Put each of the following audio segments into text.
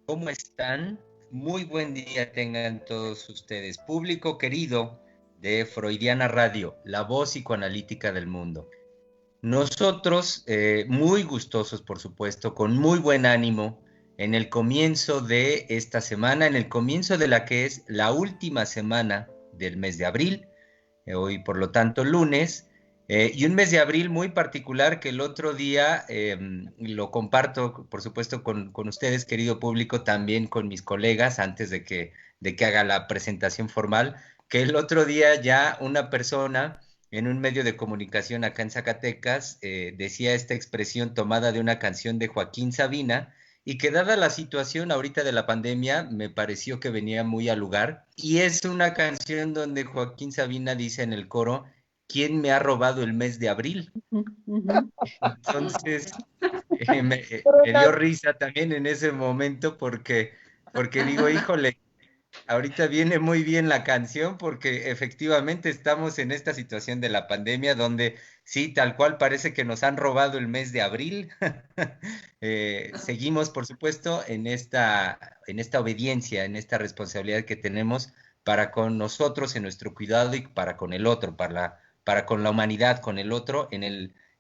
¿Cómo están? Muy buen día tengan todos ustedes. Público querido de Freudiana Radio, la voz psicoanalítica del mundo. Nosotros, muy gustosos, por supuesto, con muy buen ánimo, en el comienzo de esta semana, en el comienzo de la que es la última semana del mes de abril, hoy por lo tanto lunes, y un mes de abril muy particular que el otro día lo comparto, por supuesto, con ustedes, querido público, también con mis colegas, antes de que haga la presentación formal, que el otro día ya una persona en un medio de comunicación acá en Zacatecas decía esta expresión tomada de una canción de Joaquín Sabina, y que dada la situación ahorita de la pandemia, me pareció que venía muy al lugar. Y es una canción donde Joaquín Sabina dice en el coro, ¿quién me ha robado el mes de abril? Ujú. Entonces, me dio risa también en ese momento porque digo, híjole, ahorita viene muy bien la canción porque efectivamente estamos en esta situación de la pandemia donde sí, tal cual parece que nos han robado el mes de abril. Seguimos, por supuesto, en esta obediencia, en esta responsabilidad que tenemos para con nosotros, en nuestro cuidado y para con el otro, para con la humanidad, con el otro, en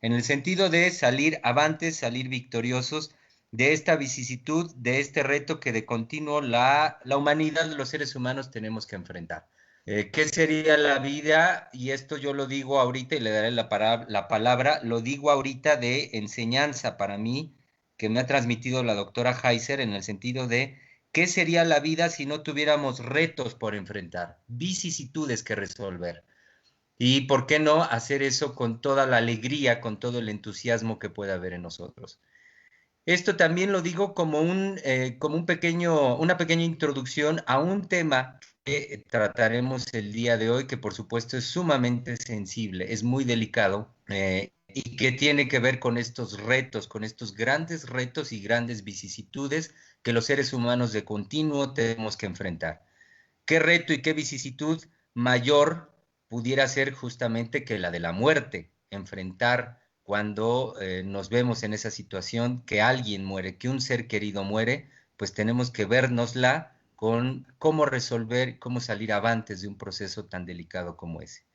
el sentido de salir avantes, salir victoriosos de esta vicisitud, de este reto que de continuo la humanidad de los seres humanos tenemos que enfrentar. ¿Qué sería la vida? Y esto yo lo digo ahorita y le daré la palabra, lo digo ahorita de enseñanza para mí, que me ha transmitido la doctora Heiser en el sentido de ¿qué sería la vida si no tuviéramos retos por enfrentar, vicisitudes que resolver? Y por qué no hacer eso con toda la alegría, con todo el entusiasmo que pueda haber en nosotros. Esto también lo digo como una pequeña introducción a un tema que trataremos el día de hoy, que por supuesto es sumamente sensible, es muy delicado y que tiene que ver con estos retos, con estos grandes retos y grandes vicisitudes que los seres humanos de continuo tenemos que enfrentar. ¿Qué reto y qué vicisitud mayor pudiera ser justamente que la de la muerte? Enfrentar cuando nos vemos en esa situación, que alguien muere, que un ser querido muere, pues tenemos que vernosla con cómo resolver, cómo salir avantes de un proceso tan delicado como ese.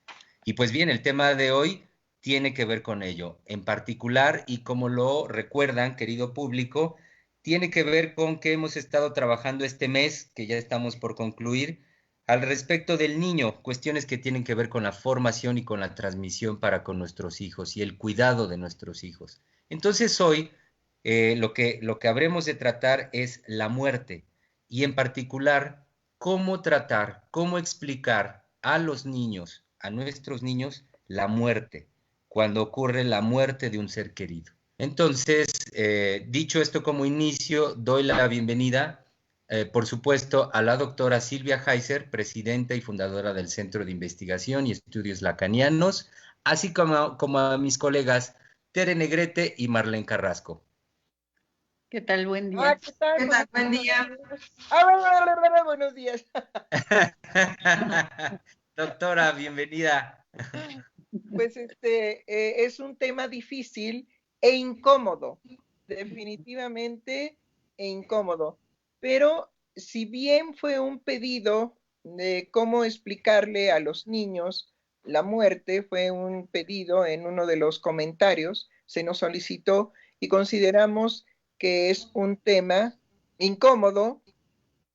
Y pues bien, el tema de hoy tiene que ver con ello. En particular, y como lo recuerdan, querido público, tiene que ver con que hemos estado trabajando este mes, que ya estamos por concluir, al respecto del niño, cuestiones que tienen que ver con la formación y con la transmisión para con nuestros hijos y el cuidado de nuestros hijos. Entonces hoy lo que habremos de tratar es la muerte y en particular cómo tratar, cómo explicar a los niños, a nuestros niños, la muerte, cuando ocurre la muerte de un ser querido. Entonces, dicho esto como inicio, doy la bienvenida, por supuesto, a la doctora Silvia Heiser, presidenta y fundadora del Centro de Investigación y Estudios Lacanianos, así como a mis colegas Tere Negrete y Marlene Carrasco. ¿Qué tal? Buen día. ¿Qué tal? ¿Qué tal? Buen día. Buenos días. Doctora, bienvenida. Pues es un tema difícil e incómodo, definitivamente e incómodo. Pero si bien fue un pedido de cómo explicarle a los niños la muerte, fue un pedido en uno de los comentarios, se nos solicitó y consideramos que es un tema incómodo,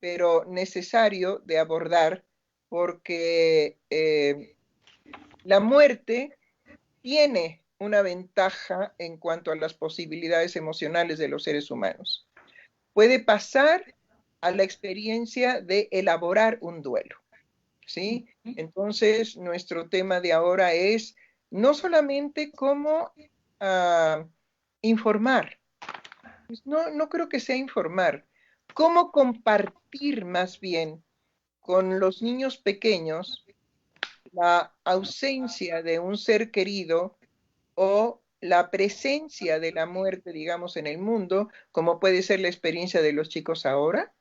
pero necesario de abordar porque la muerte tiene una ventaja en cuanto a las posibilidades emocionales de los seres humanos. Puede pasar a la experiencia de elaborar un duelo, ¿sí? Entonces, nuestro tema de ahora es no solamente cómo informar, pues no creo que sea informar, cómo compartir más bien con los niños pequeños la ausencia de un ser querido o la presencia de la muerte, digamos, en el mundo, como puede ser la experiencia de los chicos ahora,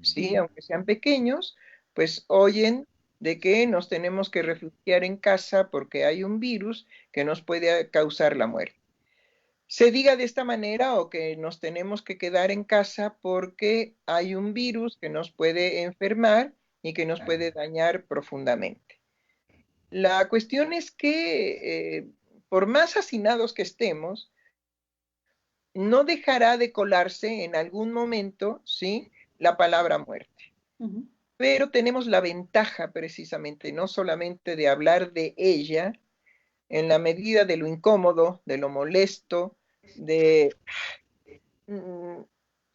¿sí? Aunque sean pequeños, pues oyen de que nos tenemos que refugiar en casa porque hay un virus que nos puede causar la muerte. se diga de esta manera o que nos tenemos que quedar en casa porque hay un virus que nos puede enfermar y que nos puede dañar profundamente. La cuestión es que por más hacinados que estemos, no dejará de colarse en algún momento, ¿sí?, la palabra muerte. Pero tenemos la ventaja precisamente, no solamente de hablar de ella, en la medida de lo incómodo, de lo molesto, de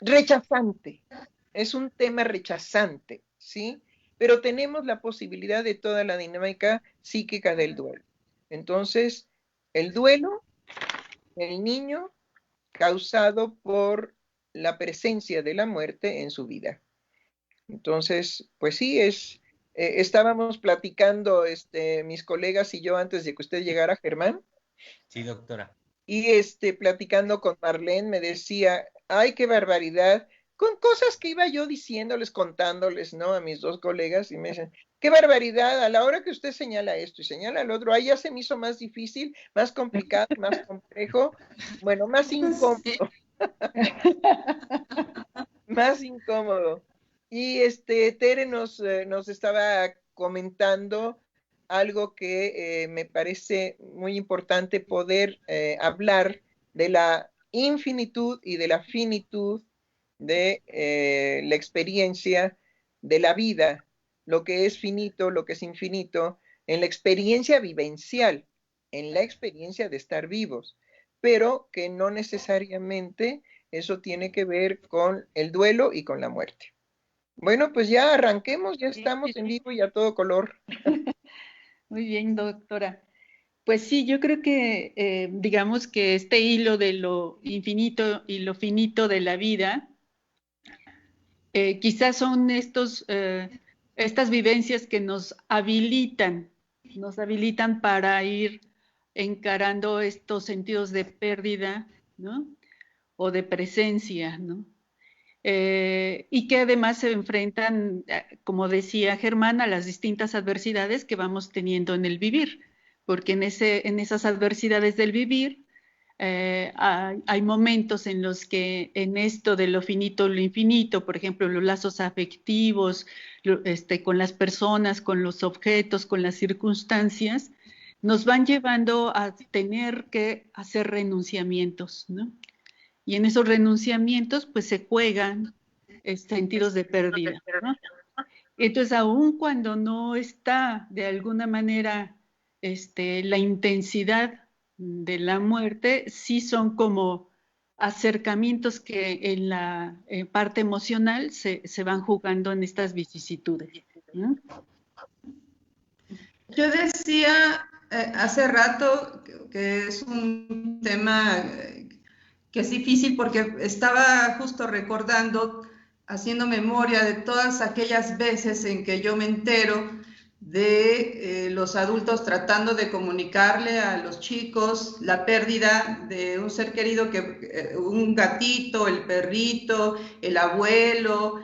rechazante. Es un tema rechazante, ¿sí? Pero tenemos la posibilidad de toda la dinámica psíquica del duelo. Entonces, el duelo, el niño, causado por la presencia de la muerte en su vida. Entonces, pues sí, estábamos platicando mis colegas y yo antes de que usted llegara, Germán. Sí, doctora. Y platicando con Marlene me decía, ay, qué barbaridad, con cosas que iba yo diciéndoles, contándoles, ¿no? A mis dos colegas, y me dicen, qué barbaridad, a la hora que usted señala esto y señala lo otro, ahí ya se me hizo más difícil, más complicado, más complejo, bueno, más incómodo. Sí. Más incómodo. Y Tere nos estaba comentando algo que me parece muy importante poder hablar de la infinitud y de la finitud de la experiencia de la vida, lo que es finito, lo que es infinito, en la experiencia vivencial, en la experiencia de estar vivos, pero que no necesariamente eso tiene que ver con el duelo y con la muerte. Bueno, pues ya arranquemos, ya estamos en vivo y a todo color. Muy bien, doctora. Pues sí, yo creo que digamos que este hilo de lo infinito y lo finito de la vida, quizás son estas vivencias que nos habilitan para ir encarando estos sentidos de pérdida, ¿no? O de presencia, ¿no? Y que además se enfrentan, como decía Germán, a las distintas adversidades que vamos teniendo en el vivir, porque en esas adversidades del vivir hay momentos en los que en esto de lo finito, lo infinito, por ejemplo, los lazos afectivos, con las personas, con los objetos, con las circunstancias, nos van llevando a tener que hacer renunciamientos, ¿no? Y en esos renunciamientos, pues se juegan sentidos de pérdida, ¿no? Entonces, aun cuando no está de alguna manera la intensidad de la muerte, sí son como acercamientos que en la parte emocional se van jugando en estas vicisitudes, ¿no? Yo decía hace rato que es un tema que es difícil porque estaba justo recordando, haciendo memoria de todas aquellas veces en que yo me entero de los adultos tratando de comunicarle a los chicos la pérdida de un ser querido, un gatito, el perrito, el abuelo,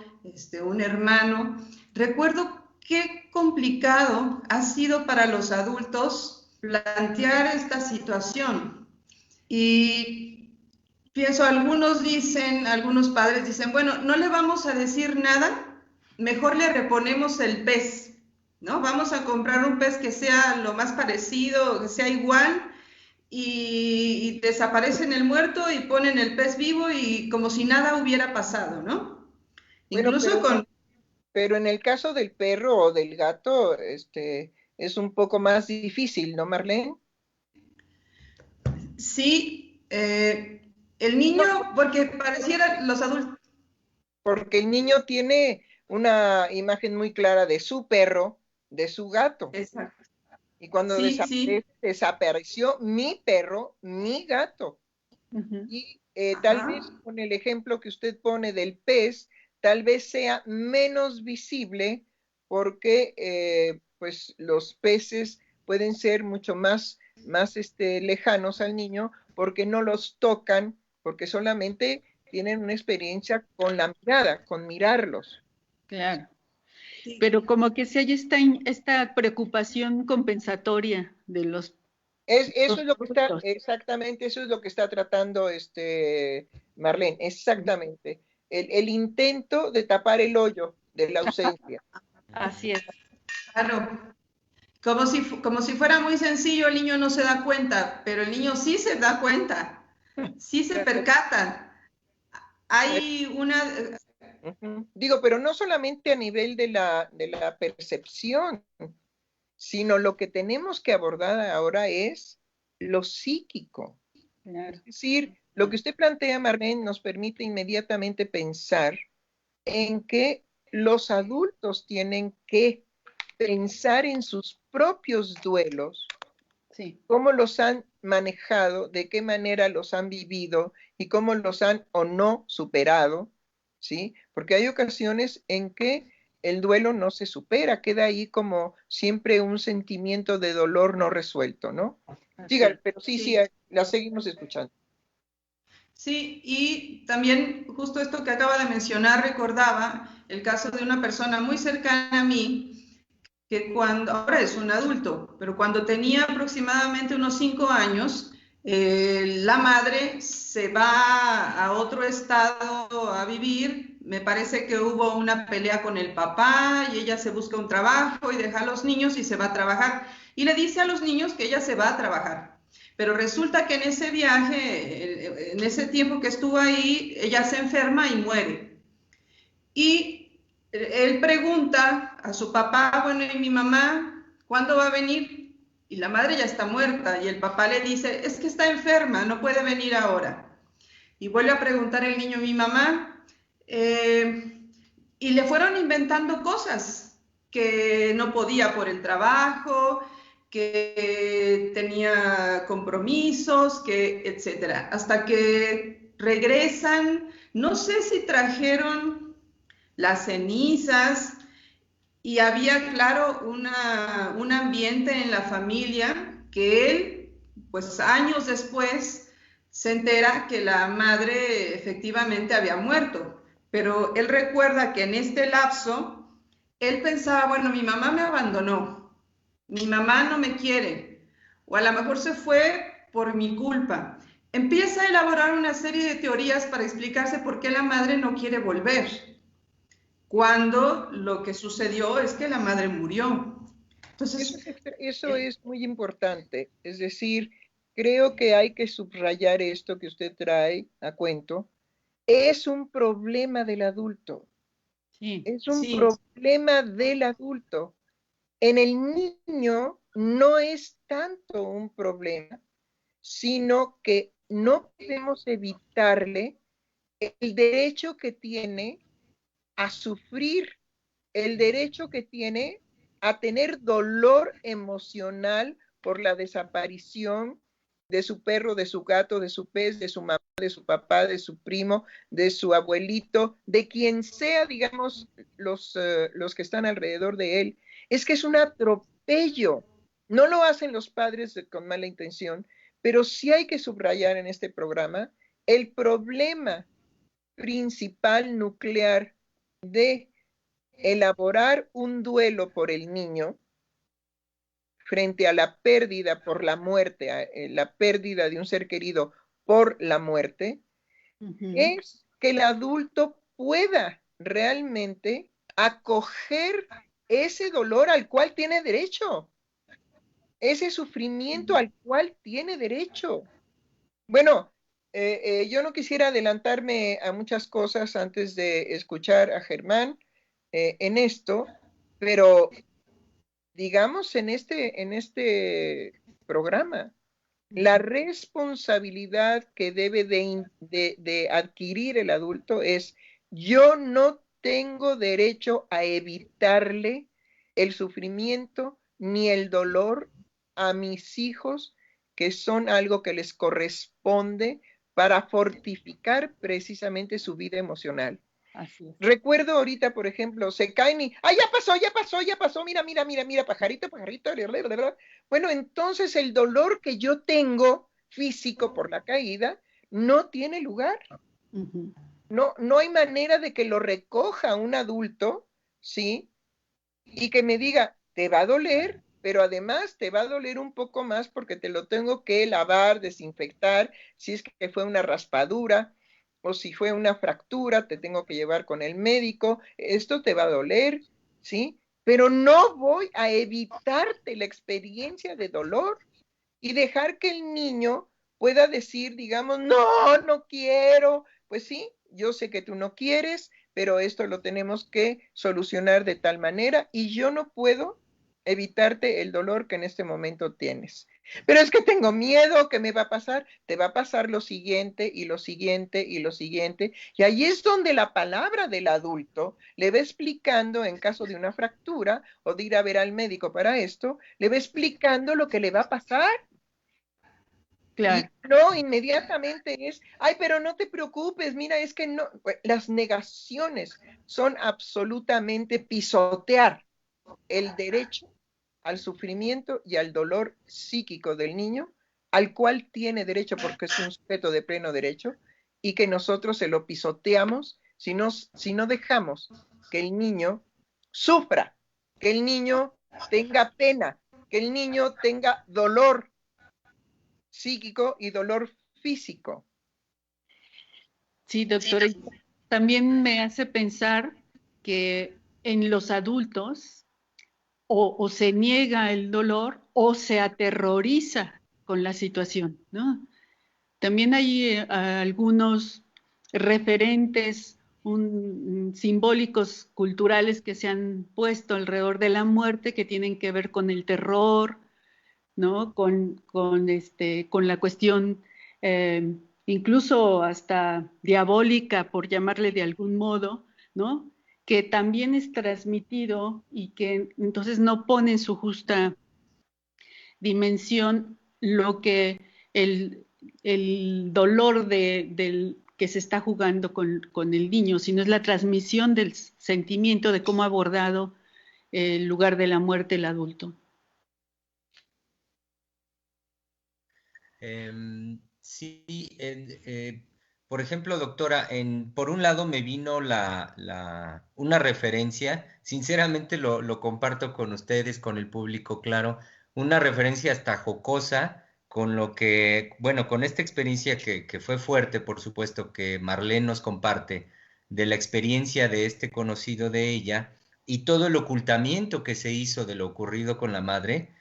un hermano. Recuerdo qué complicado ha sido para los adultos plantear esta situación. Y pienso, algunos padres dicen, bueno, no le vamos a decir nada, mejor le reponemos el pez, ¿no? Vamos a comprar un pez que sea lo más parecido, que sea igual, y desaparecen el muerto y ponen el pez vivo y como si nada hubiera pasado, ¿no? Bueno, Incluso pero en el caso del perro o del gato, es un poco más difícil, ¿no, Marlene? Sí, el niño, porque pareciera los adultos. Porque el niño tiene una imagen muy clara de su perro, de su gato. Exacto. Y cuando Sí. desapareció mi perro, mi gato. Y tal vez con el ejemplo que usted pone del pez, tal vez sea menos visible porque pues los peces pueden ser mucho más lejanos al niño porque no los tocan, porque solamente tienen una experiencia con la mirada, con mirarlos. Claro. Pero como que si hay esta preocupación compensatoria de los Eso es lo que está, exactamente, eso es lo que está tratando Marlene, exactamente. El intento de tapar el hoyo de la ausencia. Así es. Claro. Como si fuera muy sencillo, el niño no se da cuenta, pero el niño sí se da cuenta, sí se percata. Hay una... Digo, pero no solamente a nivel de la percepción, sino lo que tenemos que abordar ahora es lo psíquico. Claro. Es decir, lo que usted plantea, Marlene, nos permite inmediatamente pensar en que los adultos tienen que pensar en sus propios duelos, Sí. cómo los han manejado, de qué manera los han vivido y cómo los han o no superado, ¿sí? Porque hay ocasiones en que el duelo no se supera, queda ahí como siempre un sentimiento de dolor no resuelto, ¿no? Diga, pero sí, la seguimos escuchando. Sí, y también justo esto que acaba de mencionar, recordaba el caso de una persona muy cercana a mí, que ahora es un adulto, pero cuando tenía aproximadamente unos 5 años, la madre se va a otro estado a vivir, me parece que hubo una pelea con el papá y ella se busca un trabajo y deja a los niños y se va a trabajar. Y le dice a los niños que ella se va a trabajar. Pero resulta que en ese viaje, en ese tiempo que estuvo ahí, ella se enferma y muere. Y él pregunta a su papá, bueno, ¿y mi mamá cuándo va a venir? Y la madre ya está muerta y el papá le dice, es que está enferma, no puede venir ahora. Y vuelve a preguntar el niño, mi mamá, y le fueron inventando cosas que no podía por el trabajo, que tenía compromisos, que etcétera, hasta que regresan, no sé si trajeron las cenizas y había, claro, un ambiente en la familia que él, pues años después, se entera que la madre efectivamente había muerto, pero él recuerda que en este lapso, él pensaba, bueno, mi mamá me abandonó, mi mamá no me quiere, o a lo mejor se fue por mi culpa. Empieza a elaborar una serie de teorías para explicarse por qué la madre no quiere volver, cuando lo que sucedió es que la madre murió. Entonces, eso es muy importante. Es decir, creo que hay que subrayar esto que usted trae a cuento. Es un problema del adulto. Sí. Es un problema del adulto. En el niño no es tanto un problema, sino que no podemos evitarle el derecho que tiene a sufrir, el derecho que tiene a tener dolor emocional por la desaparición de su perro, de su gato, de su pez, de su mamá, de su papá, de su primo, de su abuelito, de quien sea, digamos, los que están alrededor de él. Es que es un atropello. No lo hacen los padres con mala intención, pero sí hay que subrayar en este programa el problema principal nuclear de elaborar un duelo por el niño frente a la pérdida por la muerte, la pérdida de un ser querido por la muerte, es que el adulto pueda realmente acoger ese dolor al cual tiene derecho, ese sufrimiento al cual tiene derecho. Bueno, yo no quisiera adelantarme a muchas cosas antes de escuchar a Germán en esto, pero digamos en este programa, la responsabilidad que debe de adquirir el adulto es, yo no tengo derecho a evitarle el sufrimiento ni el dolor a mis hijos, que son algo que les corresponde para fortificar precisamente su vida emocional. Así es. Recuerdo ahorita, por ejemplo, se caen y, ya pasó, mira, pajarito. Bueno, entonces el dolor que yo tengo físico por la caída no tiene lugar. No hay manera de que lo recoja un adulto, ¿sí? Y que me diga, te va a doler, pero además te va a doler un poco más porque te lo tengo que lavar, desinfectar, si es que fue una raspadura o si fue una fractura, te tengo que llevar con el médico, esto te va a doler, ¿sí? Pero no voy a evitarte la experiencia de dolor y dejar que el niño pueda decir, digamos, no, no quiero. Pues sí, yo sé que tú no quieres, pero esto lo tenemos que solucionar de tal manera y yo no puedo evitarte el dolor que en este momento tienes. Pero es que tengo miedo, ¿qué me va a pasar? Te va a pasar lo siguiente y lo siguiente y lo siguiente. Y ahí es donde la palabra del adulto le va explicando en caso de una fractura o de ir a ver al médico para esto, le va explicando lo que le va a pasar. Claro. Y no, inmediatamente es, ay, pero no te preocupes, mira, es que no, las negaciones son absolutamente pisotear el derecho al sufrimiento y al dolor psíquico del niño, al cual tiene derecho porque es un sujeto de pleno derecho, y que nosotros se lo pisoteamos si no dejamos que el niño sufra, que el niño tenga pena, que el niño tenga dolor psíquico y dolor físico. Sí, doctora, también me hace pensar que en los adultos o se niega el dolor o se aterroriza con la situación, ¿no? También hay algunos referentes simbólicos culturales que se han puesto alrededor de la muerte que tienen que ver con el terror, ¿no? Con la cuestión incluso hasta diabólica, por llamarle de algún modo, ¿no? Que también es transmitido y que entonces no pone en su justa dimensión lo que el dolor del que se está jugando con el niño, sino es la transmisión del sentimiento de cómo ha abordado el lugar de la muerte el adulto. Sí, por ejemplo, doctora, por un lado me vino una referencia, sinceramente lo comparto con ustedes, con el público, claro, una referencia hasta jocosa, con lo que, bueno, con esta experiencia que fue fuerte, por supuesto, que Marlene nos comparte, de la experiencia de este conocido de ella y todo el ocultamiento que se hizo de lo ocurrido con la madre.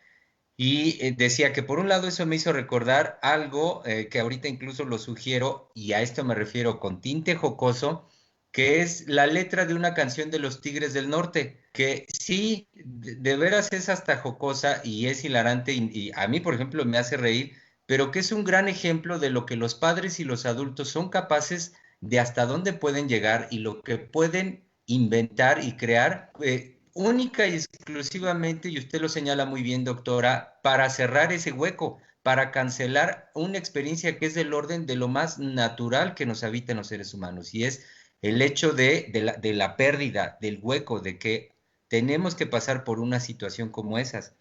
Y decía que por un lado eso me hizo recordar algo que ahorita incluso lo sugiero, y a esto me refiero con tinte jocoso, que es la letra de una canción de los Tigres del Norte, que sí, de veras es hasta jocosa y es hilarante, y a mí, por ejemplo, me hace reír, pero que es un gran ejemplo de lo que los padres y los adultos son capaces de hasta dónde pueden llegar y lo que pueden inventar y crear. Única y exclusivamente, y usted lo señala muy bien, doctora, para cerrar ese hueco, para cancelar una experiencia que es del orden de lo más natural que nos habita en los seres humanos, y es el hecho de la pérdida, del hueco, de que tenemos que pasar por una situación como esas.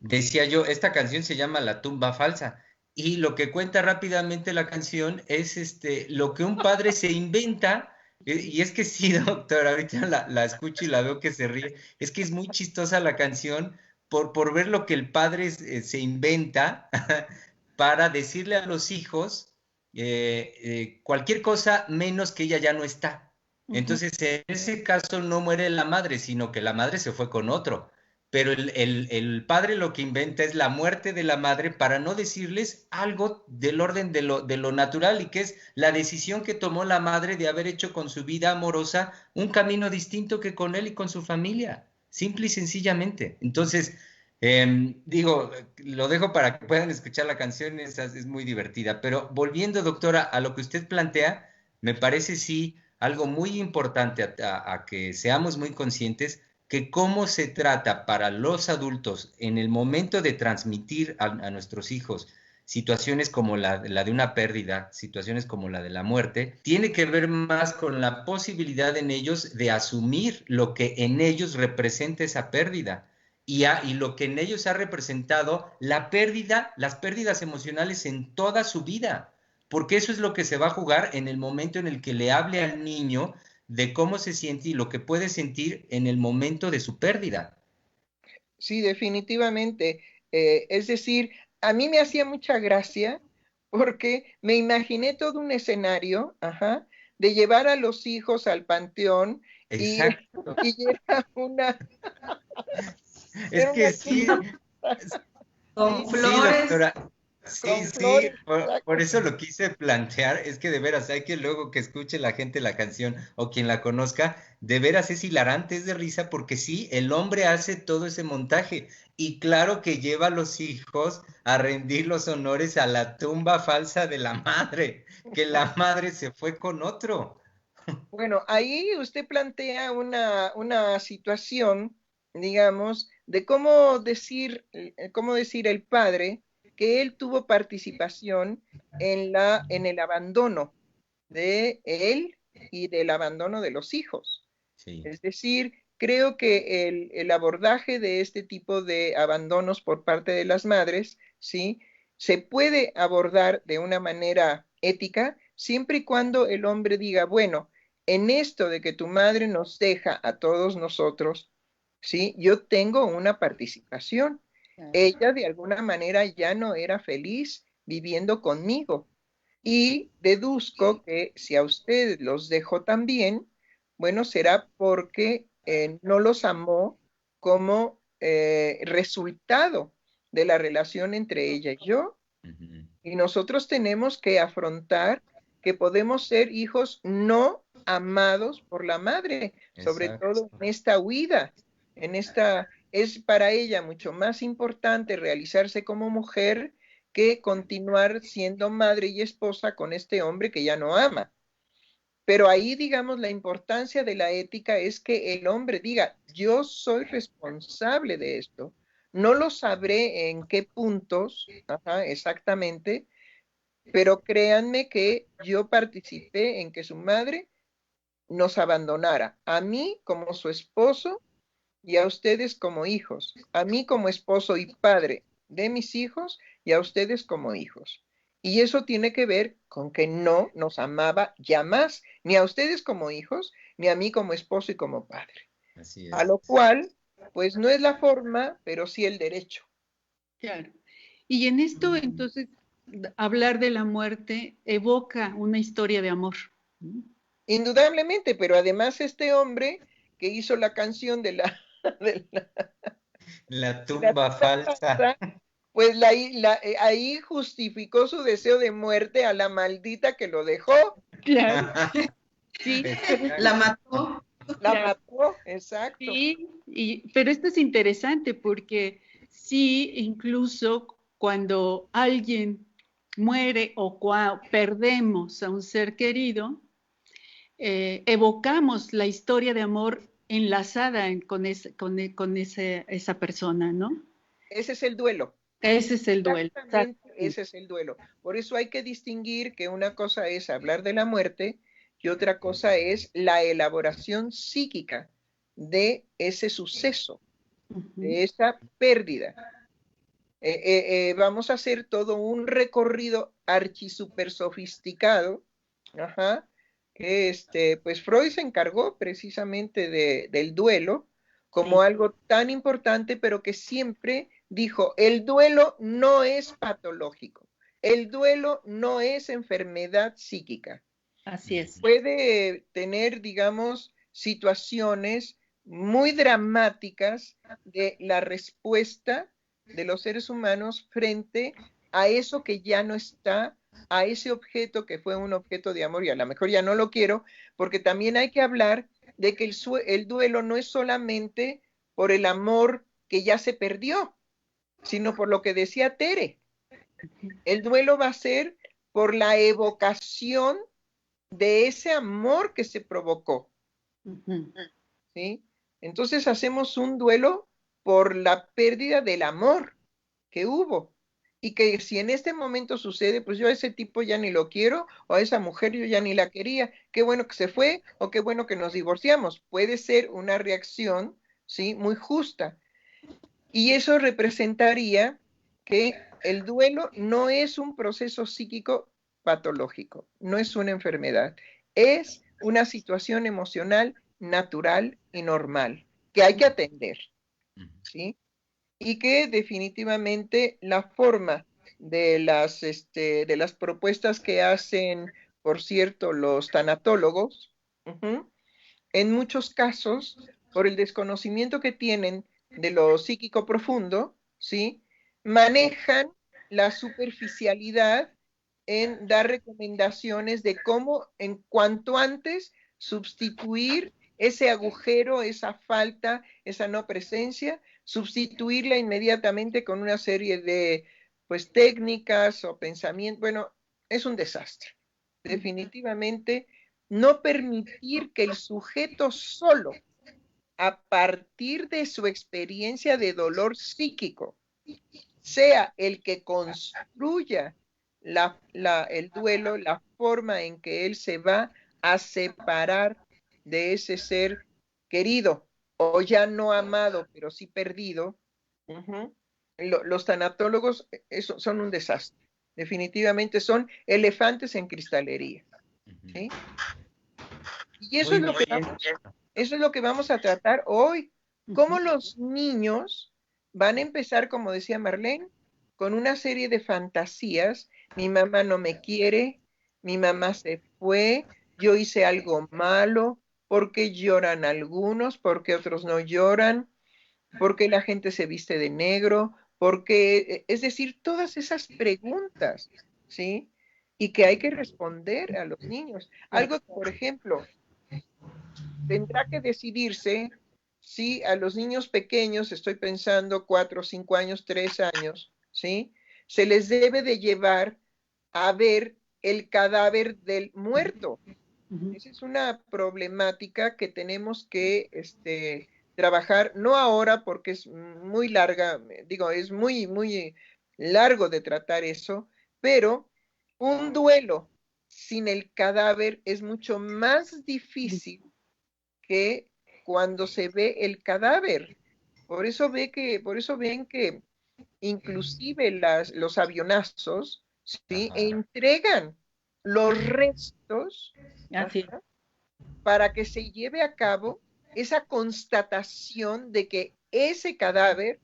Decía yo, esta canción se llama La tumba falsa, y lo que cuenta rápidamente la canción es lo que un padre se inventa. Y es que sí, doctor, ahorita la escucho y la veo que se ríe. Es que es muy chistosa la canción por ver lo que el padre se inventa para decirle a los hijos cualquier cosa menos que ella ya no está. Entonces, en ese caso no muere la madre, sino que la madre se fue con otro. Pero el padre lo que inventa es la muerte de la madre para no decirles algo del orden de lo natural, y que es la decisión que tomó la madre de haber hecho con su vida amorosa un camino distinto que con él y con su familia, simple y sencillamente. Entonces, digo, lo dejo para que puedan escuchar la canción, es muy divertida. Pero volviendo, doctora, a lo que usted plantea, me parece sí algo muy importante a que seamos muy conscientes que cómo se trata para los adultos en el momento de transmitir a nuestros hijos situaciones como la de una pérdida, situaciones como la de la muerte, tiene que ver más con la posibilidad en ellos de asumir lo que en ellos representa esa pérdida y lo que en ellos ha representado la pérdida, las pérdidas emocionales en toda su vida, porque eso es lo que se va a jugar en el momento en el que le hable al niño de cómo se siente y lo que puede sentir en el momento de su pérdida. sí, definitivamente. Es decir, a mí me hacía mucha gracia porque me imaginé todo un escenario, ajá, de llevar a los hijos al panteón y, Exacto. y era una, Es era que una sí, Con sí, sí, flores. doctora. Sí, con sí, flores, por exacto. eso lo quise plantear. Es que de veras hay que luego que escuche la gente la canción o quien la conozca, de veras es hilarante, es de risa, porque sí, el hombre hace todo ese montaje y claro que lleva a los hijos a rendir los honores a la tumba falsa de la madre, que la madre se fue con otro. Bueno, ahí usted plantea una situación, digamos, de cómo decir el padre que él tuvo participación en el abandono de él y del abandono de los hijos. Sí. Es decir, creo que el abordaje de este tipo de abandonos por parte de las madres, ¿sí? Se puede abordar de una manera ética siempre y cuando el hombre diga, bueno, en esto de que tu madre nos deja a todos nosotros, ¿sí? Yo tengo una participación. Ella de alguna manera ya no era feliz viviendo conmigo. Y deduzco que si a ustedes los dejó también, bueno, será porque no los amó como resultado de la relación entre ella y yo. Ujú. Y nosotros tenemos que afrontar que podemos ser hijos no amados por la madre, sobre todo Exacto. en esta huida, es para ella mucho más importante realizarse como mujer que continuar siendo madre y esposa con este hombre que ya no ama. Pero ahí, digamos, la importancia de la ética es que el hombre diga, yo soy responsable de esto. No lo sabré en qué puntos, ajá, exactamente, pero créanme que yo participé en que su madre nos abandonara, a mí como su esposo y a ustedes como hijos, a mí como esposo y padre de mis hijos y a ustedes como hijos. Y eso tiene que ver con que no nos amaba ya más, ni a ustedes como hijos, ni a mí como esposo y como padre. Así A es. lo cual, pues no es la forma, pero sí el derecho. Claro. Y en esto, entonces, hablar de la muerte evoca una historia de amor. ¿No? Indudablemente, pero además este hombre que hizo la canción de la, de la, La de la tumba falsa. taza, pues ahí justificó su deseo de muerte a la maldita que lo dejó. Claro, sí, pero La Exacto. mató. La claro, mató, exacto. sí, pero esto es interesante porque sí, incluso cuando alguien muere o perdemos a un ser querido, evocamos la historia de amor enlazada con esa persona, ¿no? Ese es el duelo. Ese es el duelo. Exactamente, ese es el duelo. Por eso hay que distinguir que una cosa es hablar de la muerte y otra cosa es la elaboración psíquica de ese suceso, Ujú. de esa pérdida. Vamos a hacer todo un recorrido archi super sofisticado, ajá, que pues Freud se encargó precisamente del duelo como Sí. algo tan importante, pero que siempre dijo, el duelo no es patológico, el duelo no es enfermedad psíquica. Así es. Puede tener, digamos, situaciones muy dramáticas de la respuesta de los seres humanos frente a eso que ya no está, a ese objeto que fue un objeto de amor y a lo mejor ya no lo quiero, porque también hay que hablar de que el duelo no es solamente por el amor que ya se perdió, sino por lo que decía Tere. El duelo va a ser por la evocación de ese amor que se provocó, Ujú. ¿sí? Entonces hacemos un duelo por la pérdida del amor que hubo. Y que si en este momento sucede, pues yo a ese tipo ya ni lo quiero, o a esa mujer yo ya ni la quería. Qué bueno que se fue, o qué bueno que nos divorciamos. Puede ser una reacción, ¿sí? Muy justa. Y eso representaría que el duelo no es un proceso psíquico patológico, no es una enfermedad, es una situación emocional natural y normal que hay que atender, ¿sí? y que definitivamente la forma de las propuestas que hacen, por cierto, los tanatólogos, en muchos casos, por el desconocimiento que tienen de lo psíquico profundo, ¿sí? Manejan la superficialidad en dar recomendaciones de cómo en cuanto antes sustituir ese agujero, esa falta, esa no presencia, sustituirla inmediatamente con una serie de pues técnicas o pensamientos. Bueno, es un desastre. Definitivamente no permitir que el sujeto solo, a partir de su experiencia de dolor psíquico, sea el que construya el duelo, la forma en que él se va a separar de ese ser querido o ya no amado, pero sí perdido. Los tanatólogos son un desastre. Definitivamente son elefantes en cristalería. ¿Sí? Y eso eso es lo que vamos a tratar hoy. Cómo los niños van a empezar, como decía Marlene, con una serie de fantasías. Mi mamá no me quiere, mi mamá se fue, yo hice algo malo, ¿por qué lloran algunos? ¿Por qué otros no lloran? ¿Por qué la gente se viste de negro? Porque, es decir, todas esas preguntas, ¿sí? Y que hay que responder a los niños. Algo que, por ejemplo, tendrá que decidirse si a los niños pequeños, estoy pensando 4, 5 años, 3 años, ¿sí? Se les debe de llevar a ver el cadáver del muerto. Esa es una problemática que tenemos que trabajar, no ahora porque es muy larga, digo, es muy largo de tratar eso, pero un duelo sin el cadáver es mucho más difícil que cuando se ve el cadáver. Por eso ven que inclusive los avionazos, ¿sí? Entregan los restos para que se lleve a cabo esa constatación de que ese cadáver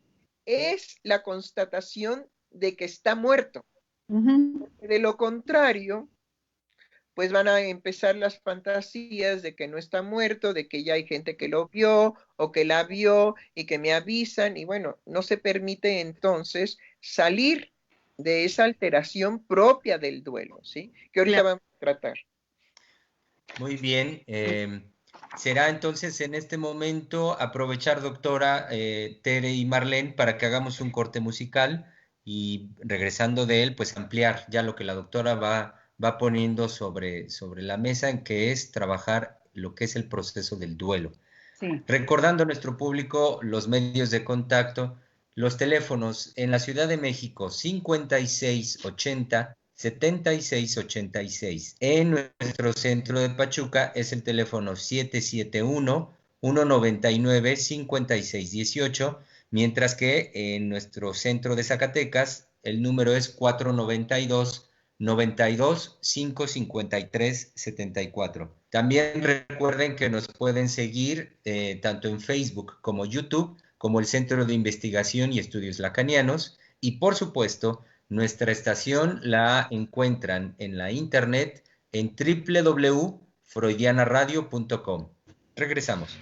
es la constatación de que está muerto. De lo contrario, pues van a empezar las fantasías de que no está muerto, de que ya hay gente que lo vio o que la vio y que me avisan y bueno, no se permite entonces salir de esa alteración propia del duelo, ¿sí? Que ahorita vamos a tratar. Muy bien. Será entonces en este momento aprovechar, doctora Tere y Marlene, para que hagamos un corte musical y regresando de él, pues ampliar ya lo que la doctora va poniendo sobre la mesa, en que es trabajar lo que es el proceso del duelo. Sí. Recordando a nuestro público los medios de contacto, los teléfonos en la Ciudad de México 5680-7686. En nuestro centro de Pachuca es el teléfono 771-199-5618, mientras que en nuestro centro de Zacatecas el número es 492-553-74. También recuerden que nos pueden seguir tanto en Facebook como YouTube, como el Centro de Investigación y Estudios Lacanianos, y por supuesto, nuestra estación la encuentran en la internet en www.freudianaradio.com. Regresamos.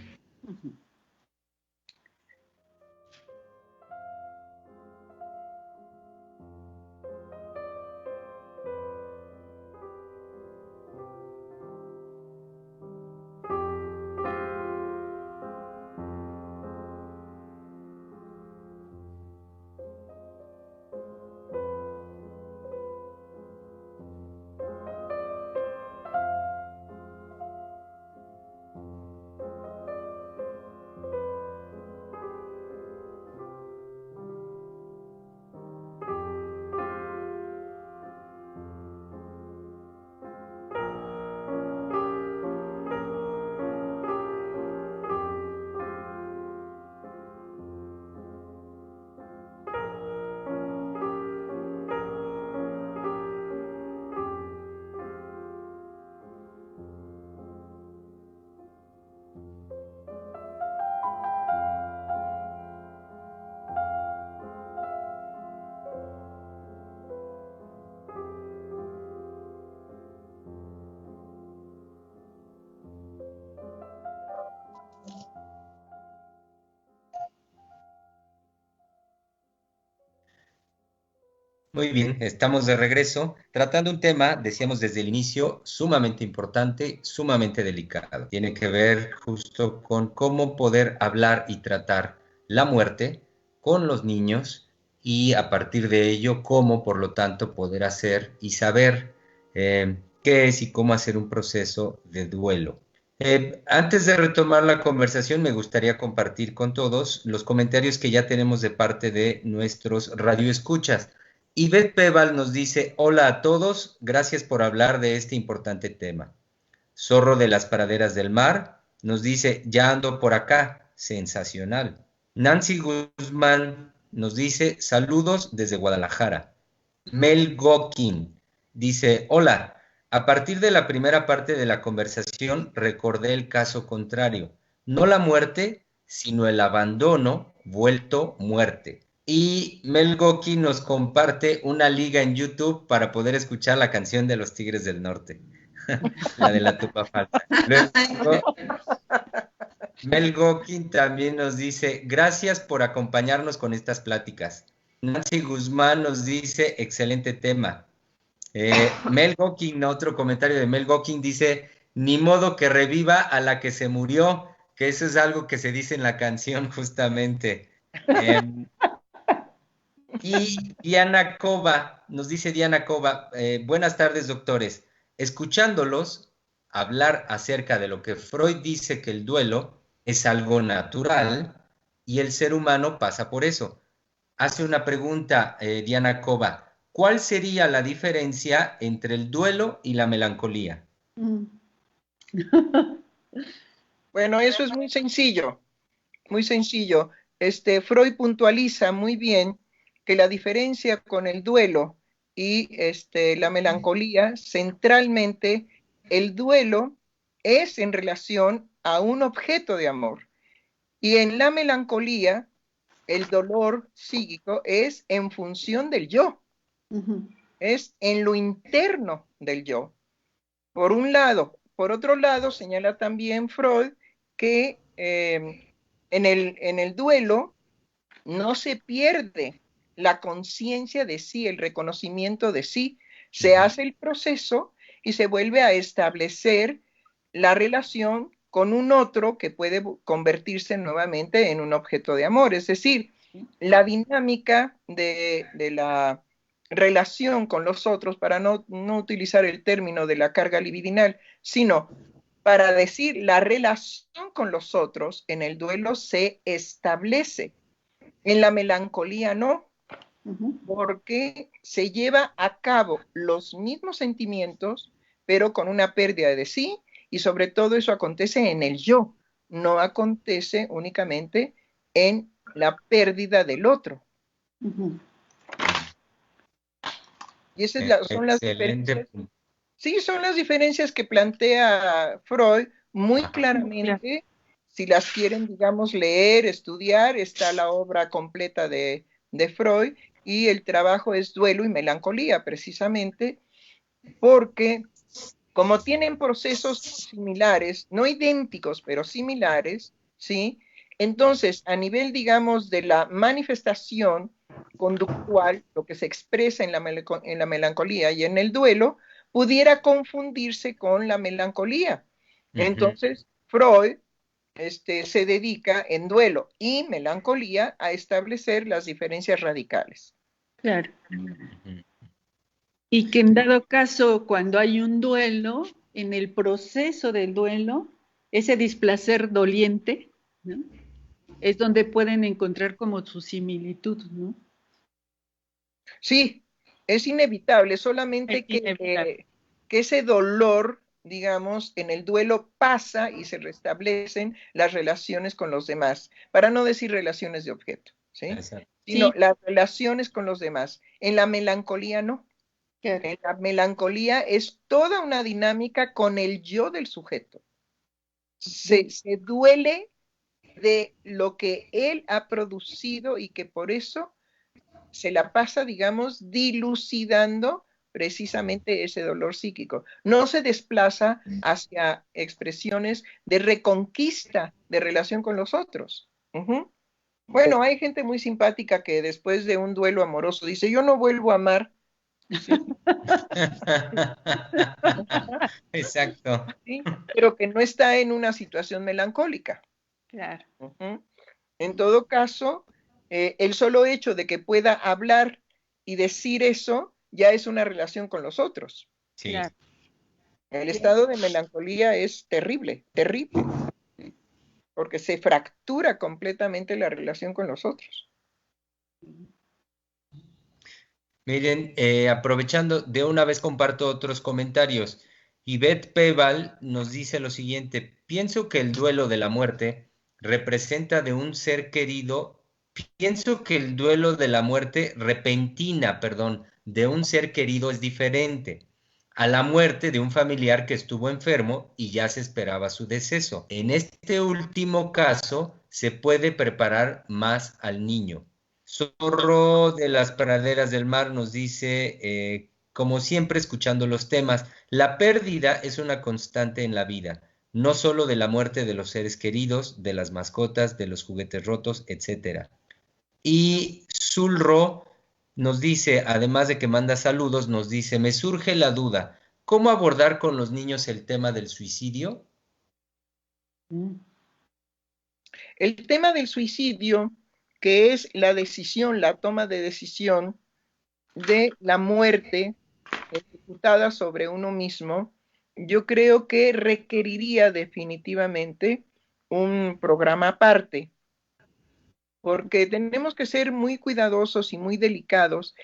Muy bien, estamos de regreso tratando un tema, decíamos desde el inicio, sumamente importante, sumamente delicado. Tiene que ver justo con cómo poder hablar y tratar la muerte con los niños y a partir de ello, cómo, por lo tanto, poder hacer y saber qué es y cómo hacer un proceso de duelo. Antes de retomar la conversación, me gustaría compartir con todos los comentarios que ya tenemos de parte de nuestros radioescuchas. Ivette Peval nos dice, hola a todos, gracias por hablar de este importante tema. Zorro de las Praderas del Mar nos dice, ya ando por acá, sensacional. Nancy Guzmán nos dice, saludos desde Guadalajara. Mel Gokin dice, hola, a partir de la primera parte de la conversación recordé el caso contrario, no la muerte, sino el abandono vuelto muerte. Y Mel Goki nos comparte una liga en YouTube para poder escuchar la canción de los Tigres del Norte, la de la tupa falsa. Luego, Mel Goki también nos dice, gracias por acompañarnos con estas pláticas. Nancy Guzmán nos dice, excelente tema. Mel Gokin, otro comentario de Mel Gokin dice, ni modo que reviva a la que se murió, que eso es algo que se dice en la canción justamente. Y Diana Cova, nos dice Diana Cova, buenas tardes doctores, escuchándolos hablar acerca de lo que Freud dice que el duelo es algo natural y el ser humano pasa por eso. Hace una pregunta, Diana Cova, ¿cuál sería la diferencia entre el duelo y la melancolía? Bueno, eso es muy sencillo, muy sencillo. Freud puntualiza muy bien que la diferencia con el duelo y la melancolía, centralmente, el duelo es en relación a un objeto de amor. Y en la melancolía, el dolor psíquico es en función del yo, es en lo interno del yo. Por un lado. Por otro lado, señala también Freud que en el duelo no se pierde la conciencia de sí, el reconocimiento de sí. Se hace el proceso y se vuelve a establecer la relación con un otro que puede convertirse nuevamente en un objeto de amor. Es decir, la dinámica de la relación con los otros, para no utilizar el término de la carga libidinal, sino para decir la relación con los otros en el duelo se establece. En la melancolía no, porque se lleva a cabo los mismos sentimientos, pero con una pérdida de sí, y sobre todo eso acontece en el yo, no acontece únicamente en la pérdida del otro. Y esas son las diferencias. Sí, son las diferencias que plantea Freud muy claramente. Si las quieren, digamos, leer, estudiar, está la obra completa de Freud, y el trabajo es Duelo y Melancolía, precisamente porque como tienen procesos similares, no idénticos, pero similares, ¿sí? Entonces, a nivel, digamos, de la manifestación conductual, lo que se expresa en la melancolía y en el duelo, pudiera confundirse con la melancolía. Entonces, Freud se dedica en duelo y melancolía a establecer las diferencias radicales. Claro. Y que en dado caso, cuando hay un duelo, en el proceso del duelo, ese displacer doliente, ¿no? Es donde pueden encontrar como su similitud, ¿no? Sí, es inevitable, solamente que ese dolor, digamos, en el duelo pasa y se restablecen las relaciones con los demás, para no decir relaciones de objeto, ¿sí? Sino las relaciones con los demás. En la melancolía no. En la melancolía es toda una dinámica con el yo del sujeto. Se duele de lo que él ha producido y que por eso se la pasa, digamos, dilucidando precisamente ese dolor psíquico. No se desplaza hacia expresiones de reconquista de relación con los otros. Bueno, hay gente muy simpática que después de un duelo amoroso dice, yo no vuelvo a amar. Sí, Exacto. sí, pero que no está en una situación melancólica. Claro. Ujú. En todo caso, el solo hecho de que pueda hablar y decir eso ya es una relación con los otros. Sí. Claro. El estado de melancolía es terrible, terrible, porque se fractura completamente la relación con los otros. Miren, aprovechando, de una vez comparto otros comentarios. Ivette Peval nos dice lo siguiente: pienso que el duelo de la muerte representa de un ser querido, pienso que el duelo de la muerte repentina, perdón, de un ser querido es diferente a la muerte de un familiar que estuvo enfermo y ya se esperaba su deceso. En este último caso, se puede preparar más al niño. Zorro de las praderas del mar nos dice, como siempre escuchando los temas, la pérdida es una constante en la vida, no solo de la muerte de los seres queridos, de las mascotas, de los juguetes rotos, etc. Y Zulro nos dice, además de que manda saludos, nos dice, me surge la duda, ¿cómo abordar con los niños el tema del suicidio? El tema del suicidio, que es la decisión, la toma de decisión de la muerte ejecutada sobre uno mismo, yo creo que requeriría definitivamente un programa aparte, porque tenemos que ser muy cuidadosos y muy delicados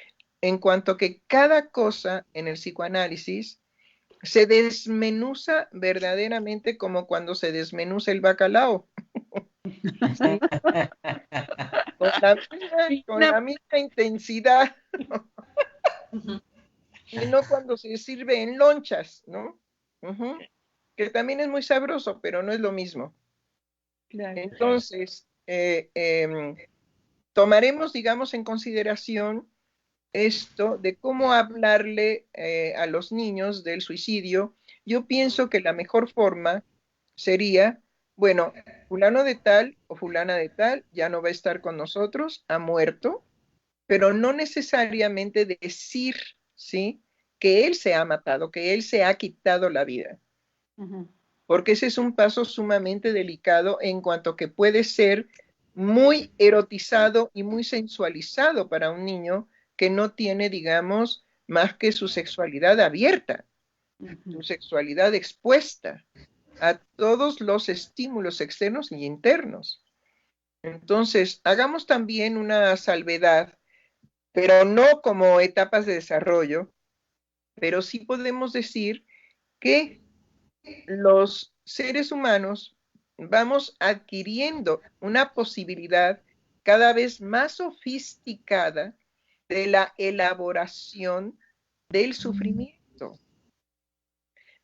en cuanto a que cada cosa en el psicoanálisis se desmenuza verdaderamente como cuando se desmenuza el bacalao. ¿Sí? Con la misma intensidad, y no cuando se sirve en lonchas, ¿no? Ujú. Que también es muy sabroso, pero no es lo mismo. Claro. Entonces, tomaremos, digamos, en consideración esto de cómo hablarle a los niños del suicidio. Yo pienso que la mejor forma sería, bueno, fulano de tal o fulana de tal ya no va a estar con nosotros, ha muerto, pero no necesariamente decir, ¿sí? Que él se ha matado, que él se ha quitado la vida. Ujú. Porque ese es un paso sumamente delicado en cuanto que puede ser muy erotizado y muy sensualizado para un niño que no tiene, digamos, más que su sexualidad abierta, su sexualidad expuesta a todos los estímulos externos y internos. Entonces, hagamos también una salvedad, pero no como etapas de desarrollo, pero sí podemos decir que los seres humanos vamos adquiriendo una posibilidad cada vez más sofisticada de la elaboración del sufrimiento.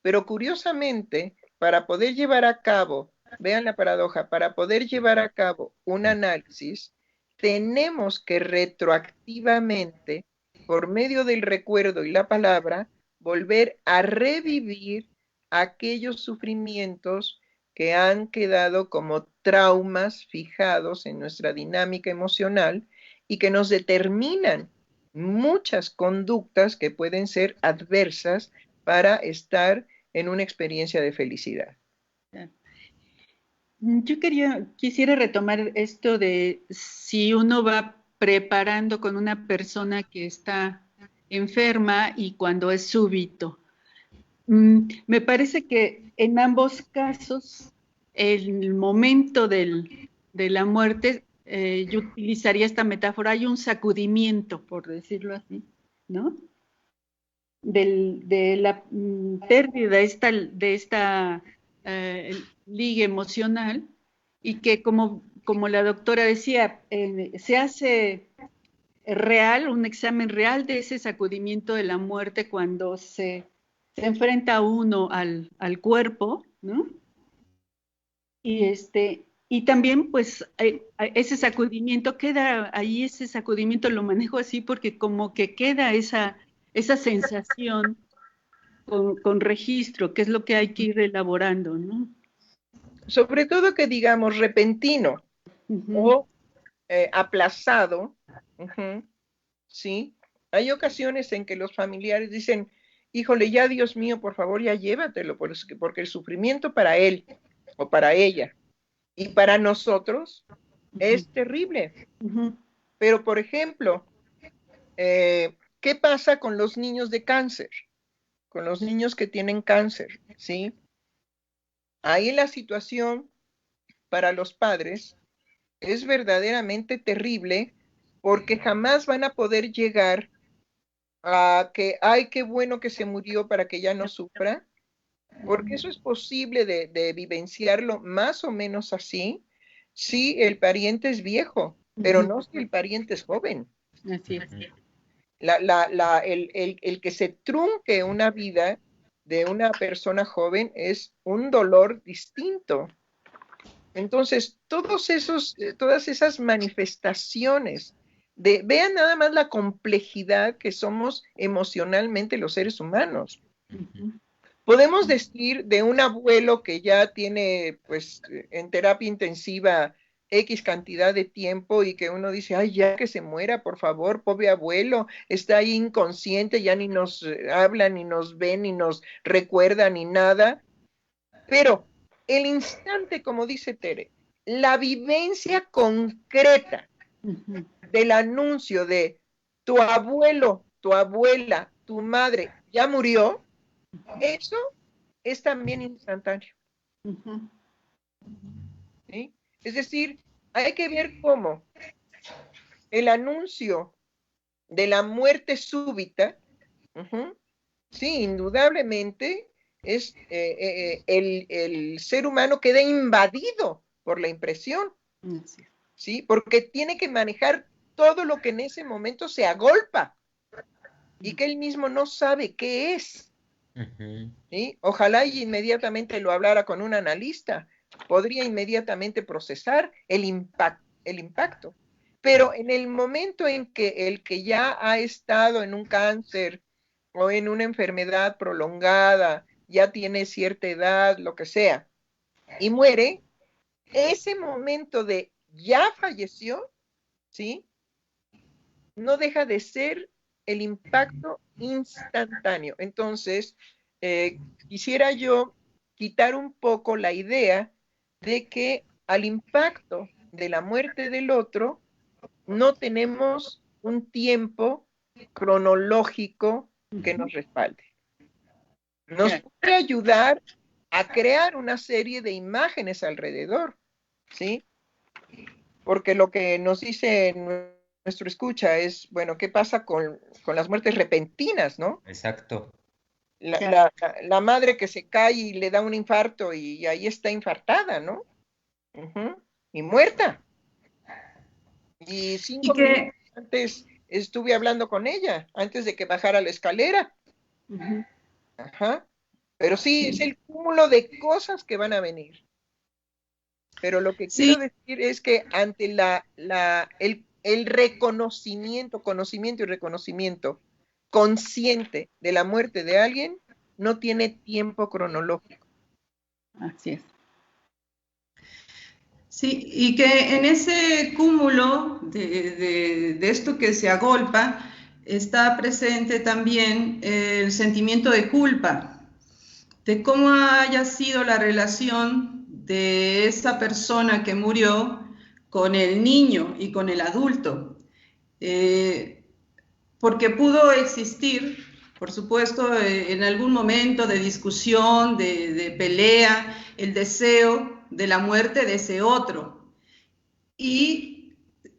Pero curiosamente, para poder llevar a cabo, vean la paradoja, para poder llevar a cabo un análisis, tenemos que retroactivamente, por medio del recuerdo y la palabra, volver a revivir aquellos sufrimientos que han quedado como traumas fijados en nuestra dinámica emocional y que nos determinan muchas conductas que pueden ser adversas para estar en una experiencia de felicidad. Yo quisiera retomar esto de si uno va preparando con una persona que está enferma y cuando es súbito. Me parece que en ambos casos, el momento de la muerte, yo utilizaría esta metáfora, hay un sacudimiento, por decirlo así, ¿no? De la pérdida de esta liga emocional y que como la doctora decía, se hace real, un examen real de ese sacudimiento de la muerte cuando se enfrenta uno al cuerpo, ¿no? Y también, pues, ese sacudimiento queda ahí, ese sacudimiento lo manejo así porque como que queda esa sensación con registro, que es lo que hay que ir elaborando, ¿no? Sobre todo que digamos repentino o aplazado, ¿sí? Hay ocasiones en que los familiares dicen, híjole, ya Dios mío, por favor, ya llévatelo, porque el sufrimiento para él o para ella y para nosotros es terrible. Pero, por ejemplo, ¿qué pasa con los niños de cáncer? Con los niños que tienen cáncer, ¿sí? Ahí la situación para los padres es verdaderamente terrible porque jamás van a poder llegar a que, ay, qué bueno que se murió para que ya no sufra, porque eso es posible de vivenciarlo más o menos así si el pariente es viejo, pero no si el pariente es joven. Así es. El que se trunque una vida de una persona joven es un dolor distinto. Entonces, todas esas manifestaciones vean nada más la complejidad que somos emocionalmente los seres humanos. Podemos decir de un abuelo que ya tiene, pues, en terapia intensiva X cantidad de tiempo y que uno dice, ay, ya que se muera, por favor, pobre abuelo, está ahí inconsciente, ya ni nos habla, ni nos ve, ni nos recuerda, ni nada. Pero el instante, como dice Tere, la vivencia concreta del anuncio de tu abuelo, tu abuela, tu madre ya murió, eso es también instantáneo. ¿Sí? Es decir, hay que ver cómo el anuncio de la muerte súbita, sí, indudablemente es el ser humano queda invadido por la impresión, ¿sí? Porque tiene que manejar todo lo que en ese momento se agolpa y que él mismo no sabe qué es. ¿Sí? Ojalá y inmediatamente lo hablara con un analista, podría inmediatamente procesar el impacto. Pero en el momento en que el que ya ha estado en un cáncer o en una enfermedad prolongada, ya tiene cierta edad, lo que sea, y muere, ese momento de ya falleció, ¿sí? No deja de ser el impacto instantáneo. Entonces, quisiera yo quitar un poco la idea de que al impacto de la muerte del otro no tenemos un tiempo cronológico que nos respalde. Nos puede ayudar a crear una serie de imágenes alrededor, ¿sí? Porque lo que nos dice nuestro escucha es, bueno, ¿qué pasa con las muertes repentinas, no? Exacto. La madre que se cae y le da un infarto y ahí está infartada, ¿no? Y muerta. Y 5 minutos antes estuve hablando con ella, antes de que bajara la escalera. Ajá. Pero sí, es el cúmulo de cosas que van a venir. Pero lo que quiero decir es que ante el reconocimiento, conocimiento y reconocimiento consciente de la muerte de alguien, no tiene tiempo cronológico. Así es. Sí, y que en ese cúmulo de esto que se agolpa, está presente también el sentimiento de culpa, de cómo haya sido la relación de esa persona que murió con el niño y con el adulto. Porque pudo existir, por supuesto, en algún momento de discusión, de pelea, el deseo de la muerte de ese otro. Y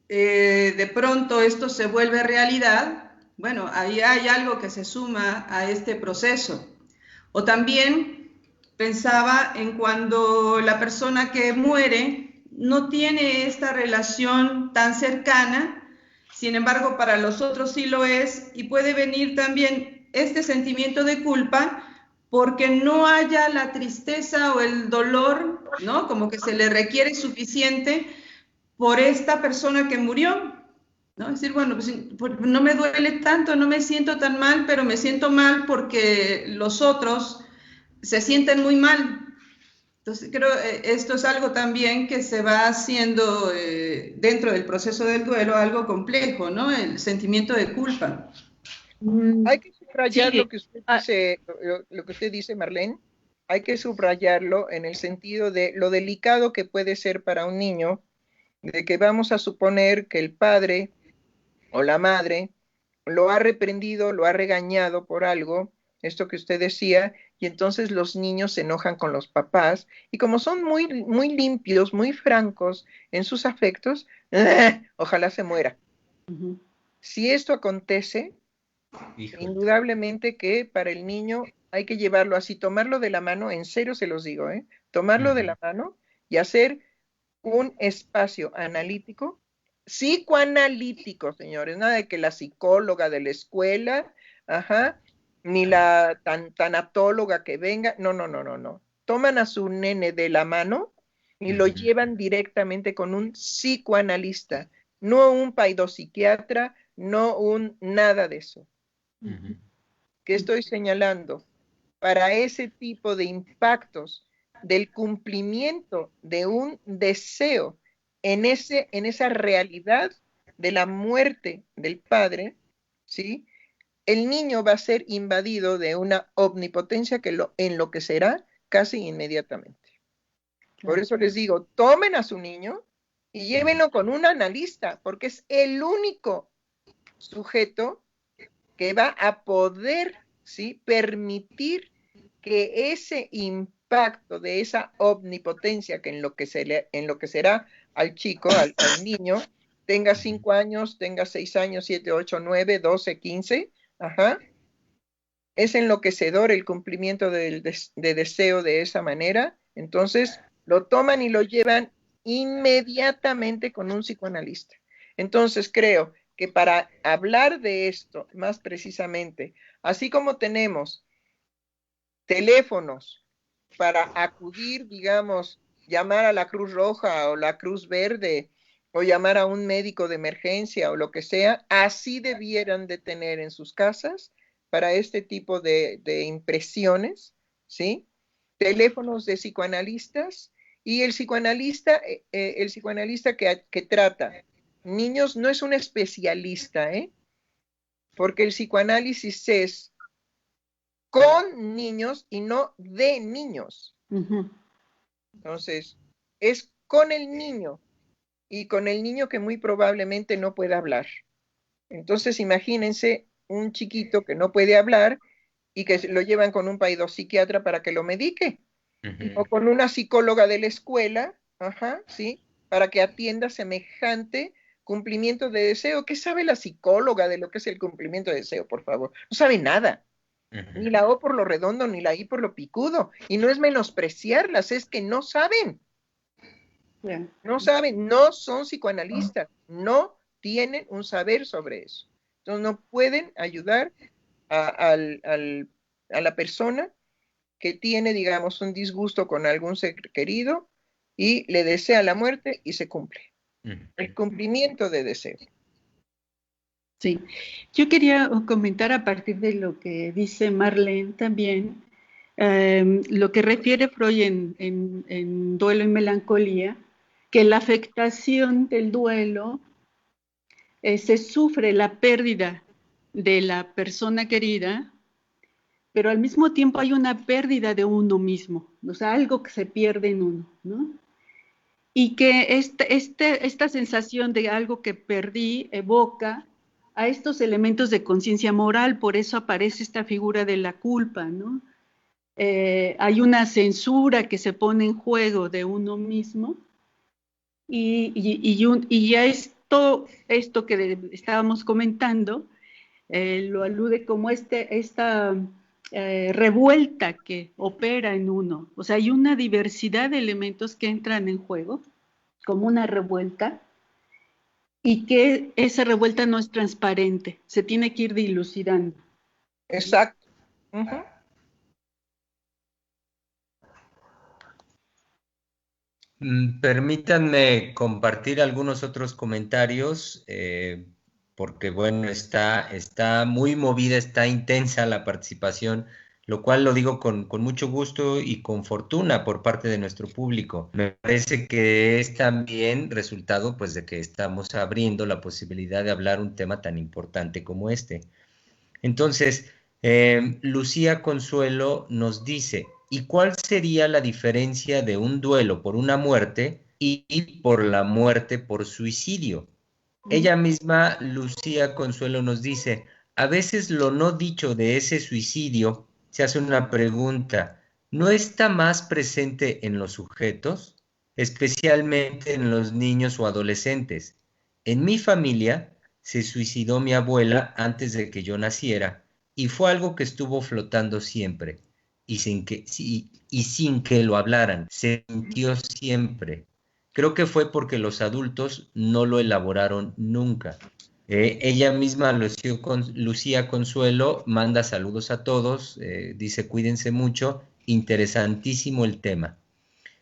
de pronto esto se vuelve realidad. Bueno, ahí hay algo que se suma a este proceso. O también pensaba en cuando la persona que muere no tiene esta relación tan cercana, sin embargo para los otros sí lo es, y puede venir también este sentimiento de culpa porque no haya la tristeza o el dolor, ¿no? Como que se le requiere suficiente por esta persona que murió, ¿no? Es decir, bueno, pues no me duele tanto, no me siento tan mal, pero me siento mal porque los otros se sienten muy mal. Entonces, creo esto es algo también que se va haciendo dentro del proceso del duelo, algo complejo, ¿no? El sentimiento de culpa. Hay que subrayar Sí, lo que usted dice, lo que usted dice, Marlene. Hay que subrayarlo en el sentido de lo delicado que puede ser para un niño, de que vamos a suponer que el padre o la madre lo ha reprendido, lo ha regañado por algo, esto que usted decía, y entonces los niños se enojan con los papás, y como son muy, muy limpios, muy francos en sus afectos, ojalá se muera. Ujú. Si esto acontece, Híjole. indudablemente que para el niño hay que llevarlo así, tomarlo de la mano, en serio se los digo, tomarlo de la mano y hacer un espacio analítico, psicoanalítico, señores, nada de que la psicóloga de la escuela, ajá, ni la tanatóloga que venga, no, no, no, no, no. Toman a su nene de la mano y lo llevan directamente con un psicoanalista, no un paidopsiquiatra, no un nada de eso. ¿Qué estoy señalando? Para ese tipo de impactos del cumplimiento de un deseo en esa realidad de la muerte del padre, ¿sí? El niño va a ser invadido de una omnipotencia que lo enloquecerá casi inmediatamente. Por eso les digo, tomen a su niño y llévenlo con un analista, porque es el único sujeto que va a poder, ¿sí?, permitir que ese impacto de esa omnipotencia que enloquecerá al chico, al niño, tenga 5 años, tenga 6 años, 7, 8, 9, 12, 15, ajá, es enloquecedor el cumplimiento de deseo de esa manera, entonces lo toman y lo llevan inmediatamente con un psicoanalista. Entonces creo que para hablar de esto más precisamente, así como tenemos teléfonos para acudir, digamos, llamar a la Cruz Roja o la Cruz Verde o llamar a un médico de emergencia o lo que sea, así debieran de tener en sus casas para este tipo de impresiones, ¿sí? Teléfonos de psicoanalistas y el psicoanalista que trata niños no es un especialista, porque el psicoanálisis es con niños y no de niños. Entonces, es con el niño y con el niño que muy probablemente no pueda hablar. Entonces, imagínense un chiquito que no puede hablar y que lo llevan con un psiquiatra para que lo medique, o con una psicóloga de la escuela, ajá, ¿sí?, para que atienda semejante cumplimiento de deseo. ¿Qué sabe la psicóloga de lo que es el cumplimiento de deseo, por favor? No sabe nada. Ni la O por lo redondo, ni la I por lo picudo. Y no es menospreciarlas, es que no saben. No saben, no son psicoanalistas, no tienen un saber sobre eso. Entonces no pueden ayudar a la persona que tiene, digamos, un disgusto con algún ser querido y le desea la muerte y se cumple. El cumplimiento de deseo. Sí, yo quería comentar a partir de lo que dice Marlene también, lo que refiere Freud en Duelo y Melancolía, que la afectación del duelo se sufre la pérdida de la persona querida, pero al mismo tiempo hay una pérdida de uno mismo, o sea, algo que se pierde en uno, ¿no? Y que esta sensación de algo que perdí evoca a estos elementos de conciencia moral, por eso aparece esta figura de la culpa, ¿no? Hay una censura que se pone en juego de uno mismo y ya esto que estábamos comentando lo alude como esta revuelta que opera en uno. O sea, hay una diversidad de elementos que entran en juego, como una revuelta, y que esa revuelta no es transparente, se tiene que ir dilucidando. Exacto. Permítanme compartir algunos otros comentarios, porque bueno, está muy movida, está intensa la participación lo cual lo digo con mucho gusto y con fortuna por parte de nuestro público. Me parece que es también resultado pues de que estamos abriendo la posibilidad de hablar un tema tan importante como este. Entonces, Lucía Consuelo nos dice, ¿y cuál sería la diferencia de un duelo por una muerte y por la muerte por suicidio? Ella misma, Lucía Consuelo, nos dice, a veces lo no dicho de ese suicidio se hace una pregunta, ¿no está más presente en los sujetos, especialmente en los niños o adolescentes? En mi familia se suicidó mi abuela antes de que yo naciera y fue algo que estuvo flotando siempre y sin que lo hablaran, se sintió siempre. Creo que fue porque los adultos no lo elaboraron nunca. Ella misma, Lucía Consuelo, manda saludos a todos, dice cuídense mucho, interesantísimo el tema.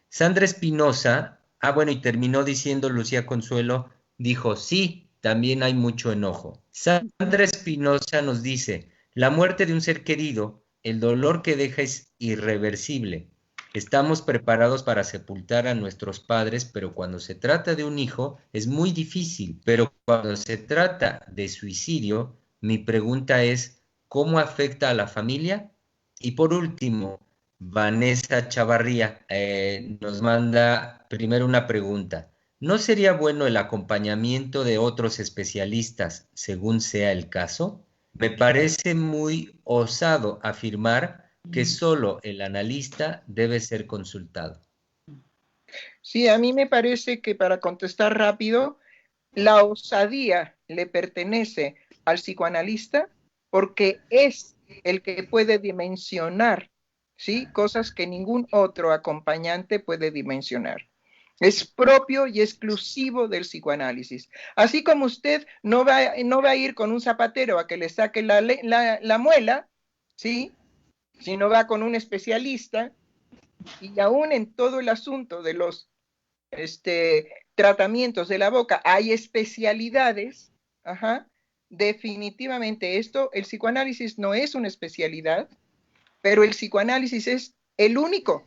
Sandra Espinosa, bueno, y terminó diciendo Lucía Consuelo, dijo, sí, también hay mucho enojo. Sandra Espinosa nos dice, la muerte de un ser querido, el dolor que deja es irreversible. Estamos preparados para sepultar a nuestros padres, pero cuando se trata de un hijo es muy difícil. Pero cuando se trata de suicidio, mi pregunta es, ¿cómo afecta a la familia? Y por último, Vanessa Chavarría nos manda primero una pregunta. ¿No sería bueno el acompañamiento de otros especialistas según sea el caso? Me parece muy osado afirmar que solo el analista debe ser consultado. Sí, a mí me parece que para contestar rápido, la osadía le pertenece al psicoanalista porque es el que puede dimensionar, ¿sí? Cosas que ningún otro acompañante puede dimensionar. Es propio y exclusivo del psicoanálisis. Así como usted no va a ir con un zapatero a que le saque la muela, ¿sí? Sino va con un especialista, y aún en todo el asunto de los tratamientos de la boca hay especialidades. Ajá. Definitivamente esto, el psicoanálisis no es una especialidad, pero el psicoanálisis es el único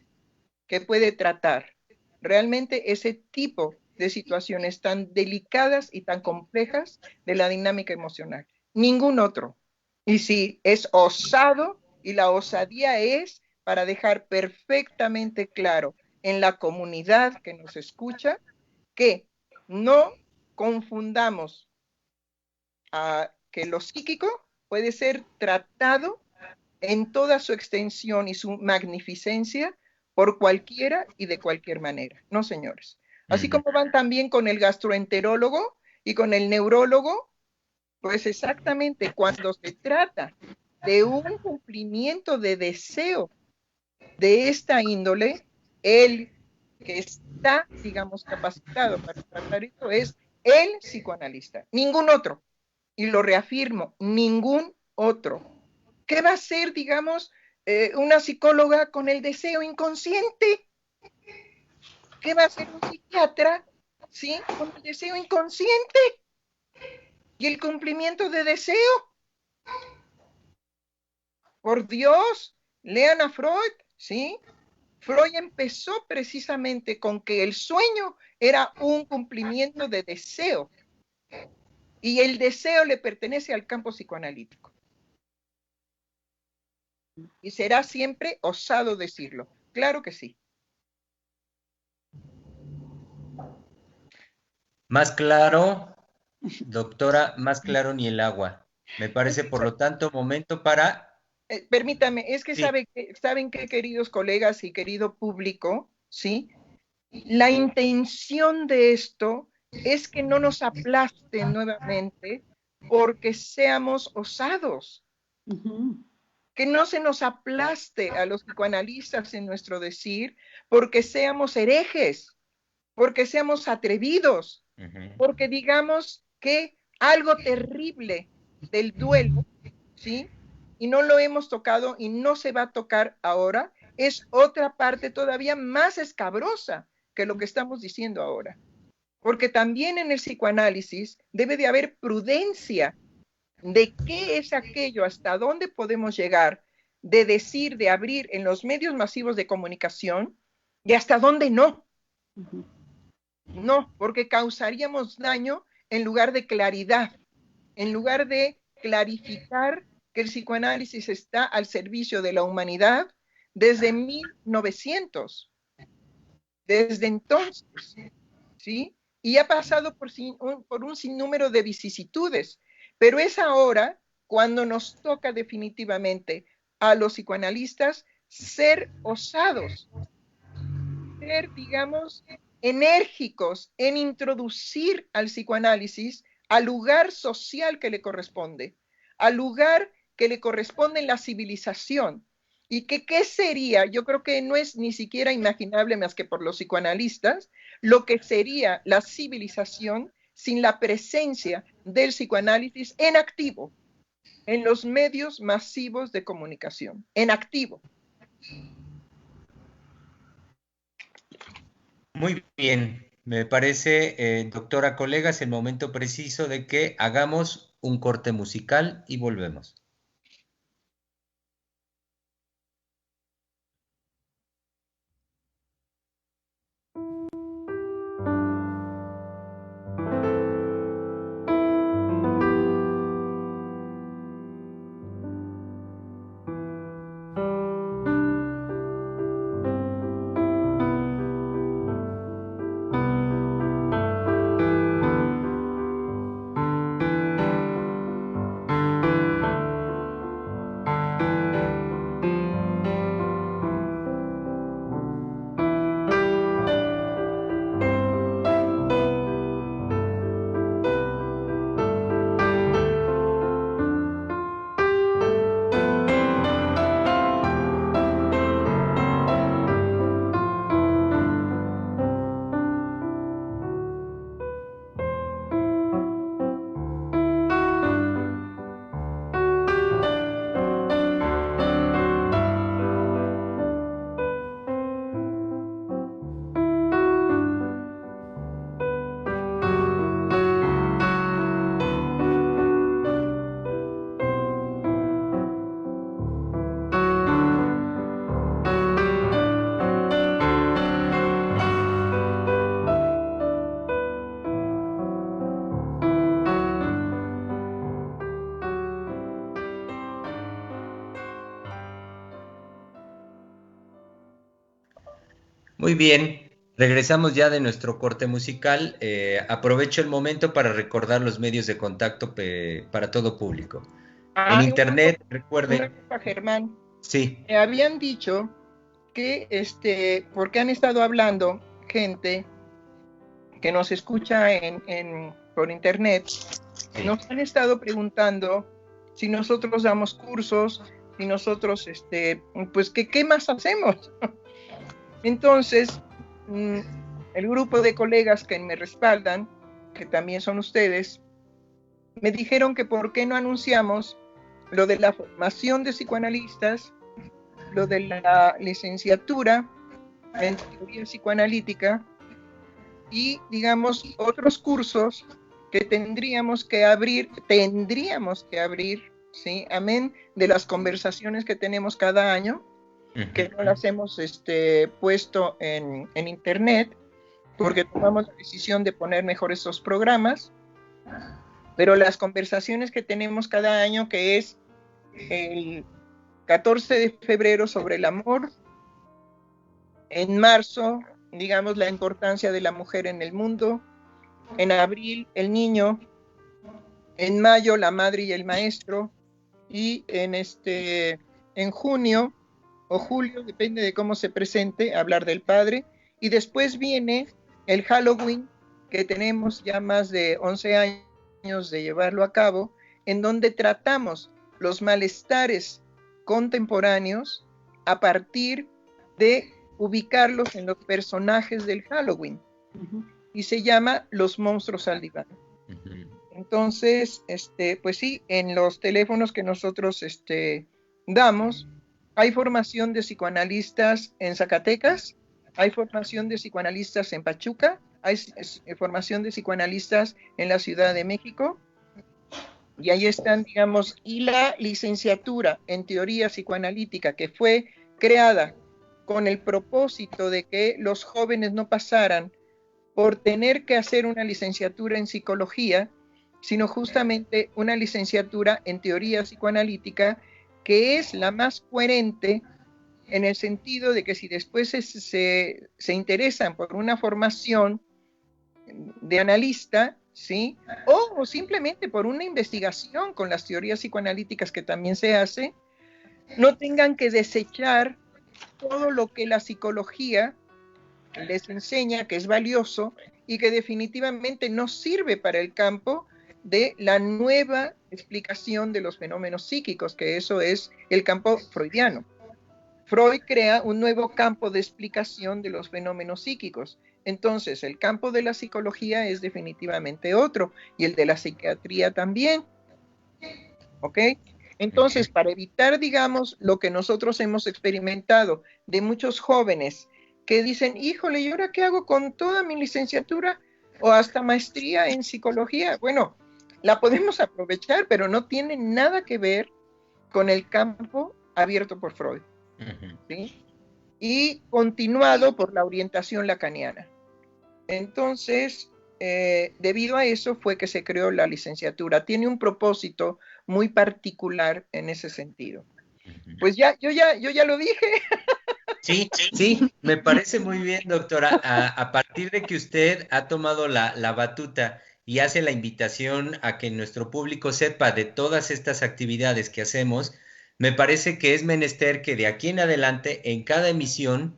que puede tratar realmente ese tipo de situaciones tan delicadas y tan complejas de la dinámica emocional. Ningún otro. Y sí, es osado, y la osadía es para dejar perfectamente claro en la comunidad que nos escucha que no confundamos a que lo psíquico puede ser tratado en toda su extensión y su magnificencia por cualquiera y de cualquier manera. No, señores. Así como van también con el gastroenterólogo y con el neurólogo, pues exactamente cuando se trata de un cumplimiento de deseo de esta índole, el que está, digamos, capacitado para tratar esto es el psicoanalista, ningún otro. Y lo reafirmo, ningún otro. ¿Qué va a hacer, digamos, una psicóloga con el deseo inconsciente? ¿Qué va a hacer un psiquiatra, sí, con el deseo inconsciente y el cumplimiento de deseo? Por Dios, lean a Freud, ¿sí? Freud empezó precisamente con que el sueño era un cumplimiento de deseo, y el deseo le pertenece al campo psicoanalítico. Y será siempre osado decirlo. Claro que sí. Más claro, doctora, más claro ni el agua. Me parece, por lo tanto, momento para... Permítame, es que Sí. saben que, queridos colegas y querido público, ¿sí? La intención de esto es que no nos aplasten nuevamente porque seamos osados. Que no se nos aplaste a los psicoanalistas en nuestro decir porque seamos herejes, porque seamos atrevidos, porque digamos que algo terrible del duelo, ¿sí? Y no lo hemos tocado y no se va a tocar ahora, es otra parte todavía más escabrosa que lo que estamos diciendo ahora. Porque también en el psicoanálisis debe de haber prudencia de qué es aquello, hasta dónde podemos llegar, de decir, de abrir en los medios masivos de comunicación y hasta dónde no. No, porque causaríamos daño en lugar de claridad, en lugar de clarificar que el psicoanálisis está al servicio de la humanidad desde 1900, desde entonces, ¿sí? Y ha pasado por un sinnúmero de vicisitudes, pero es ahora cuando nos toca definitivamente a los psicoanalistas ser osados, ser, digamos, enérgicos en introducir al psicoanálisis al lugar social que le corresponde, al lugar que le corresponde en la civilización. ¿Y qué sería? Yo creo que no es ni siquiera imaginable más que por los psicoanalistas lo que sería la civilización sin la presencia del psicoanálisis en activo en los medios masivos de comunicación, en activo. Muy bien, me parece, doctora, colegas, el momento preciso de que hagamos un corte musical y volvemos. Muy bien, regresamos ya de nuestro corte musical. Aprovecho el momento para recordar los medios de contacto para todo público. En internet, recuerden. Germán. Sí. Me habían dicho que, porque han estado hablando gente que nos escucha por internet, sí. Nos han estado preguntando si nosotros damos cursos, si nosotros, pues, ¿qué más hacemos? Entonces, el grupo de colegas que me respaldan, que también son ustedes, me dijeron que por qué no anunciamos lo de la formación de psicoanalistas, lo de la licenciatura en teoría psicoanalítica y, digamos, otros cursos que tendríamos que abrir, ¿sí? Amén, de las conversaciones que tenemos cada año, que no las hemos puesto en internet, porque tomamos la decisión de poner mejor esos programas, pero las conversaciones que tenemos cada año, que es el 14 de febrero sobre el amor, en marzo, digamos, la importancia de la mujer en el mundo, en abril, el niño, en mayo, la madre y el maestro, y en junio, o julio, depende de cómo se presente, hablar del padre, y después viene el Halloween, que tenemos ya más de 11 años de llevarlo a cabo, en donde tratamos los malestares contemporáneos a partir de ubicarlos en los personajes del Halloween, y se llama Los monstruos al diván. Entonces, pues sí, en los teléfonos que nosotros damos, hay formación de psicoanalistas en Zacatecas, hay formación de psicoanalistas en Pachuca, hay formación de psicoanalistas en la Ciudad de México, Y ahí están, digamos, y la licenciatura en teoría psicoanalítica que fue creada con el propósito de que los jóvenes no pasaran por tener que hacer una licenciatura en psicología, sino justamente una licenciatura en teoría psicoanalítica, que es la más coherente en el sentido de que si después se interesan por una formación de analista, ¿sí? O simplemente por una investigación con las teorías psicoanalíticas que también se hace, no tengan que desechar todo lo que la psicología les enseña, que es valioso y que definitivamente no sirve para el campo de la nueva explicación de los fenómenos psíquicos, que eso es el campo freudiano. Freud crea un nuevo campo de explicación de los fenómenos psíquicos. Entonces, el campo de la psicología es definitivamente otro, y el de la psiquiatría también. ¿Ok? Entonces, para evitar, digamos, lo que nosotros hemos experimentado de muchos jóvenes que dicen, híjole, ¿y ahora qué hago con toda mi licenciatura o hasta maestría en psicología? Bueno, la podemos aprovechar, pero no tiene nada que ver con el campo abierto por Freud. ¿Sí? Y continuado por la orientación lacaniana. Entonces, debido a eso fue que se creó la licenciatura. Tiene un propósito muy particular en ese sentido. Pues yo ya lo dije. Sí, sí, me parece muy bien, doctora. A partir de que usted ha tomado la batuta y hace la invitación a que nuestro público sepa de todas estas actividades que hacemos, me parece que es menester que de aquí en adelante, en cada emisión,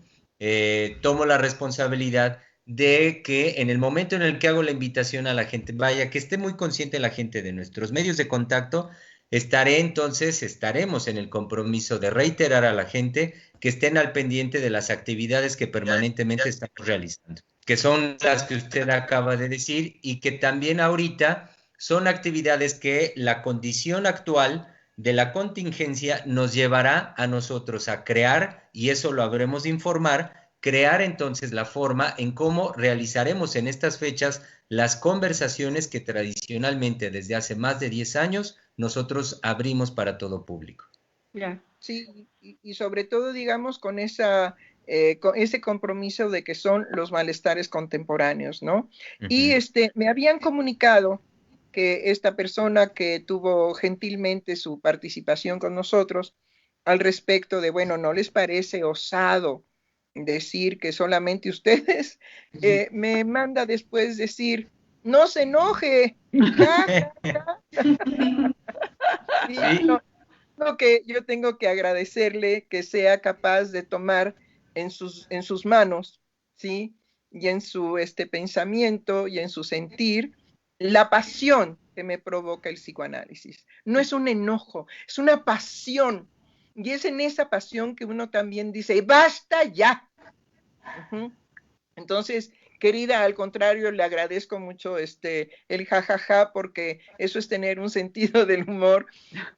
tomo la responsabilidad de que en el momento en el que hago la invitación a la gente, vaya, que esté muy consciente la gente de nuestros medios de contacto. Estaremos en el compromiso de reiterar a la gente que estén al pendiente de las actividades que permanentemente estamos realizando, que son las que usted acaba de decir y que también ahorita son actividades que la condición actual de la contingencia nos llevará a nosotros a crear, y eso lo habremos de informar, crear entonces la forma en cómo realizaremos en estas fechas las conversaciones que tradicionalmente desde hace más de 10 años nosotros abrimos para todo público. Yeah. Sí, y sobre todo, digamos, con ese compromiso de que son los malestares contemporáneos, ¿no? Y me habían comunicado que esta persona que tuvo gentilmente su participación con nosotros al respecto de, bueno, ¿no les parece osado decir que solamente ustedes? Me manda después decir, no se enoje, ja, ja, ja. Sí, no, que yo tengo que agradecerle que sea capaz de tomar en sus manos, ¿sí? Y en su pensamiento y en su sentir, la pasión que me provoca el psicoanálisis. No es un enojo, es una pasión. Y es en esa pasión que uno también dice, ¡basta ya! Entonces, querida, al contrario, le agradezco mucho el jajaja, porque eso es tener un sentido del humor.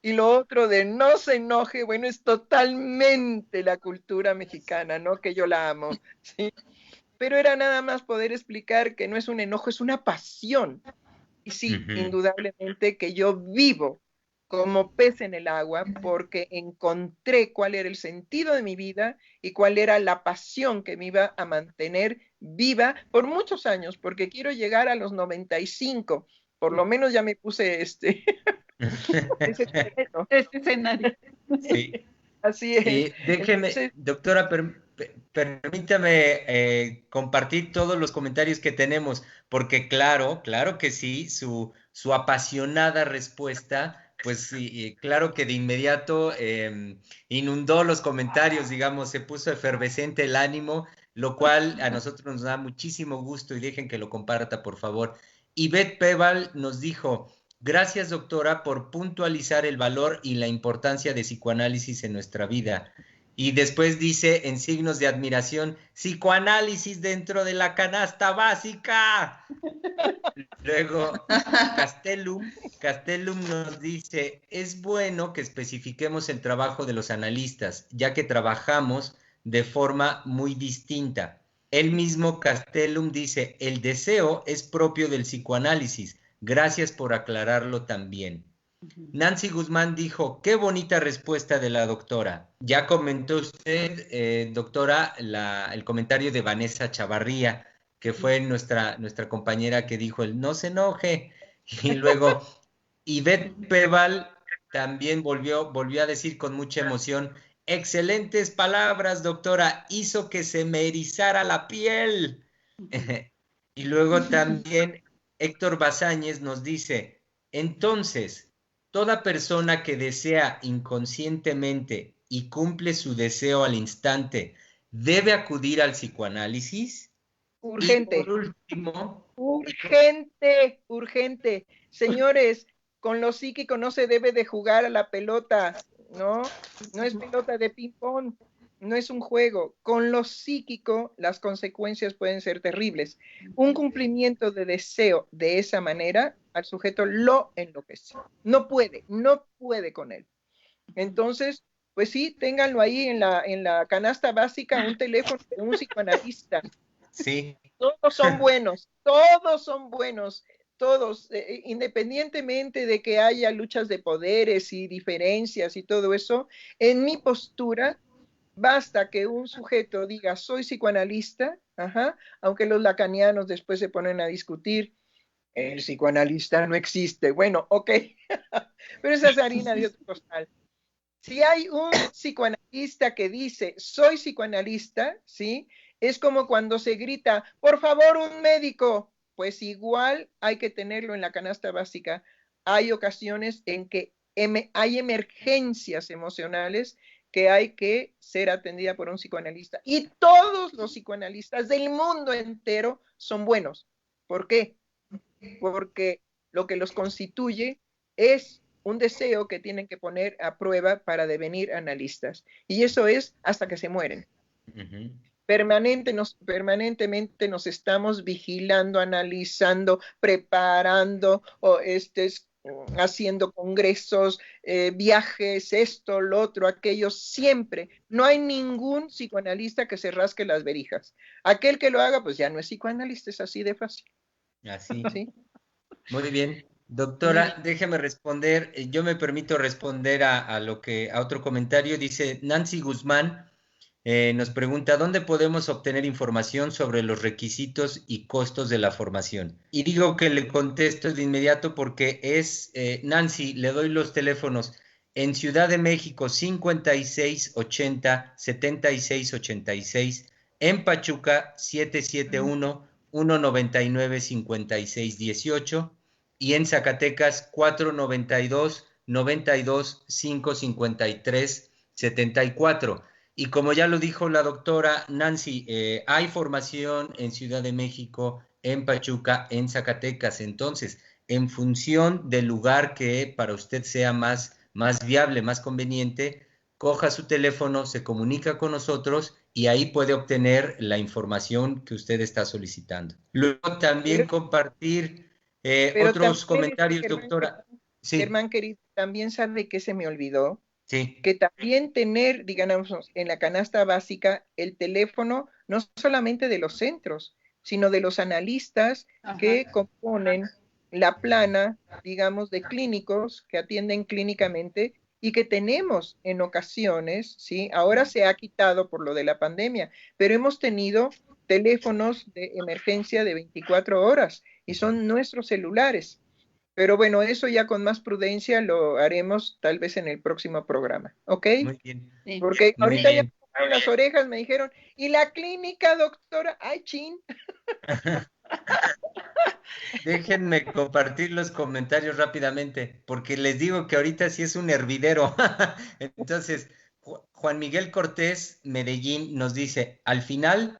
Y lo otro de no se enoje, bueno, es totalmente la cultura mexicana, ¿no? Que yo la amo, ¿sí? Pero era nada más poder explicar que no es un enojo, es una pasión. Y sí, indudablemente que yo vivo como pez en el agua porque encontré cuál era el sentido de mi vida y cuál era la pasión que me iba a mantener viva por muchos años, porque quiero llegar a los 95. Por lo menos ya me puse ese escenario. Sí. Así es. Sí, déjeme, entonces, doctora, permítame compartir todos los comentarios que tenemos, porque claro que sí, su apasionada respuesta, pues sí, claro que de inmediato inundó los comentarios, digamos, se puso efervescente el ánimo, lo cual a nosotros nos da muchísimo gusto, y dejen que lo comparta, por favor. Ivette Peval nos dijo: gracias, doctora, por puntualizar el valor y la importancia de psicoanálisis en nuestra vida. Y después dice, en signos de admiración, psicoanálisis dentro de la canasta básica. Luego, Castellum nos dice, es bueno que especifiquemos el trabajo de los analistas, ya que trabajamos de forma muy distinta. Él mismo, Castellum, dice, el deseo es propio del psicoanálisis. Gracias por aclararlo también. Nancy Guzmán dijo, qué bonita respuesta de la doctora. Ya comentó usted, doctora, el comentario de Vanessa Chavarría, que fue nuestra compañera que dijo el no se enoje. Y luego Ivette Peval también volvió a decir con mucha emoción, excelentes palabras, doctora, hizo que se me erizara la piel. Y luego también Héctor Bazáñez nos dice, entonces, toda persona que desea inconscientemente y cumple su deseo al instante, ¿debe acudir al psicoanálisis? Urgente. Y por último, urgente, urgente. Señores, con lo psíquico no se debe de jugar a la pelota, ¿no? No es pelota de ping-pong, no es un juego. Con lo psíquico las consecuencias pueden ser terribles. Un cumplimiento de deseo de esa manera al sujeto lo enloquece. No puede con él. Entonces, pues sí, ténganlo ahí en la canasta básica, un teléfono de un psicoanalista. sí. Todos son buenos, todos son buenos, todos, independientemente de que haya luchas de poderes y diferencias y todo eso, en mi postura, basta que un sujeto diga, soy psicoanalista, aunque los lacanianos después se ponen a discutir, el psicoanalista no existe. Bueno, ok, pero esa es harina de otro costal. Si hay un psicoanalista que dice, soy psicoanalista, ¿sí? Es como cuando se grita, por favor, un médico. Pues igual hay que tenerlo en la canasta básica. Hay ocasiones en que hay emergencias emocionales que hay que ser atendida por un psicoanalista. Y todos los psicoanalistas del mundo entero son buenos. ¿Por qué? Porque lo que los constituye es un deseo que tienen que poner a prueba para devenir analistas. Y eso es hasta que se mueren. Uh-huh. Permanentemente nos estamos vigilando, analizando, preparando, o haciendo congresos, viajes, esto, lo otro, aquello, siempre. No hay ningún psicoanalista que se rasque las verijas. Aquel que lo haga, pues ya no es psicoanalista, es así de fácil. Así. ¿Sí? Muy bien. Doctora, déjeme responder. Yo me permito responder a otro comentario. Dice Nancy Guzmán, nos pregunta, ¿dónde podemos obtener información sobre los requisitos y costos de la formación? Y digo que le contesto de inmediato porque es, Nancy, le doy los teléfonos. En Ciudad de México, 5680-7686. En Pachuca, 771-199-5618. Y en Zacatecas, 492-92-553-74. Y como ya lo dijo la doctora Nancy, hay formación en Ciudad de México, en Pachuca, en Zacatecas. Entonces, en función del lugar que para usted sea más viable, más conveniente, coja su teléfono, se comunica con nosotros y ahí puede obtener la información que usted está solicitando. Luego también compartir otros comentarios, doctora. Sí. Germán, querido, también sabe que se me olvidó. Sí. Que también tener, digamos, en la canasta básica el teléfono, no solamente de los centros, sino de los analistas que componen la plana, digamos, de clínicos que atienden clínicamente y que tenemos en ocasiones, ¿sí? Ahora se ha quitado por lo de la pandemia, pero hemos tenido teléfonos de emergencia de 24 horas y son nuestros celulares. Pero bueno, eso ya con más prudencia lo haremos tal vez en el próximo programa, ¿ok? Muy bien. Porque muy ahorita bien. ya me tocaron las orejas, me dijeron, ¿y la clínica, doctora? ¡Ay, chin! Déjenme compartir los comentarios rápidamente, porque les digo que ahorita sí es un hervidero. Entonces, Juan Miguel Cortés, Medellín, nos dice, al final,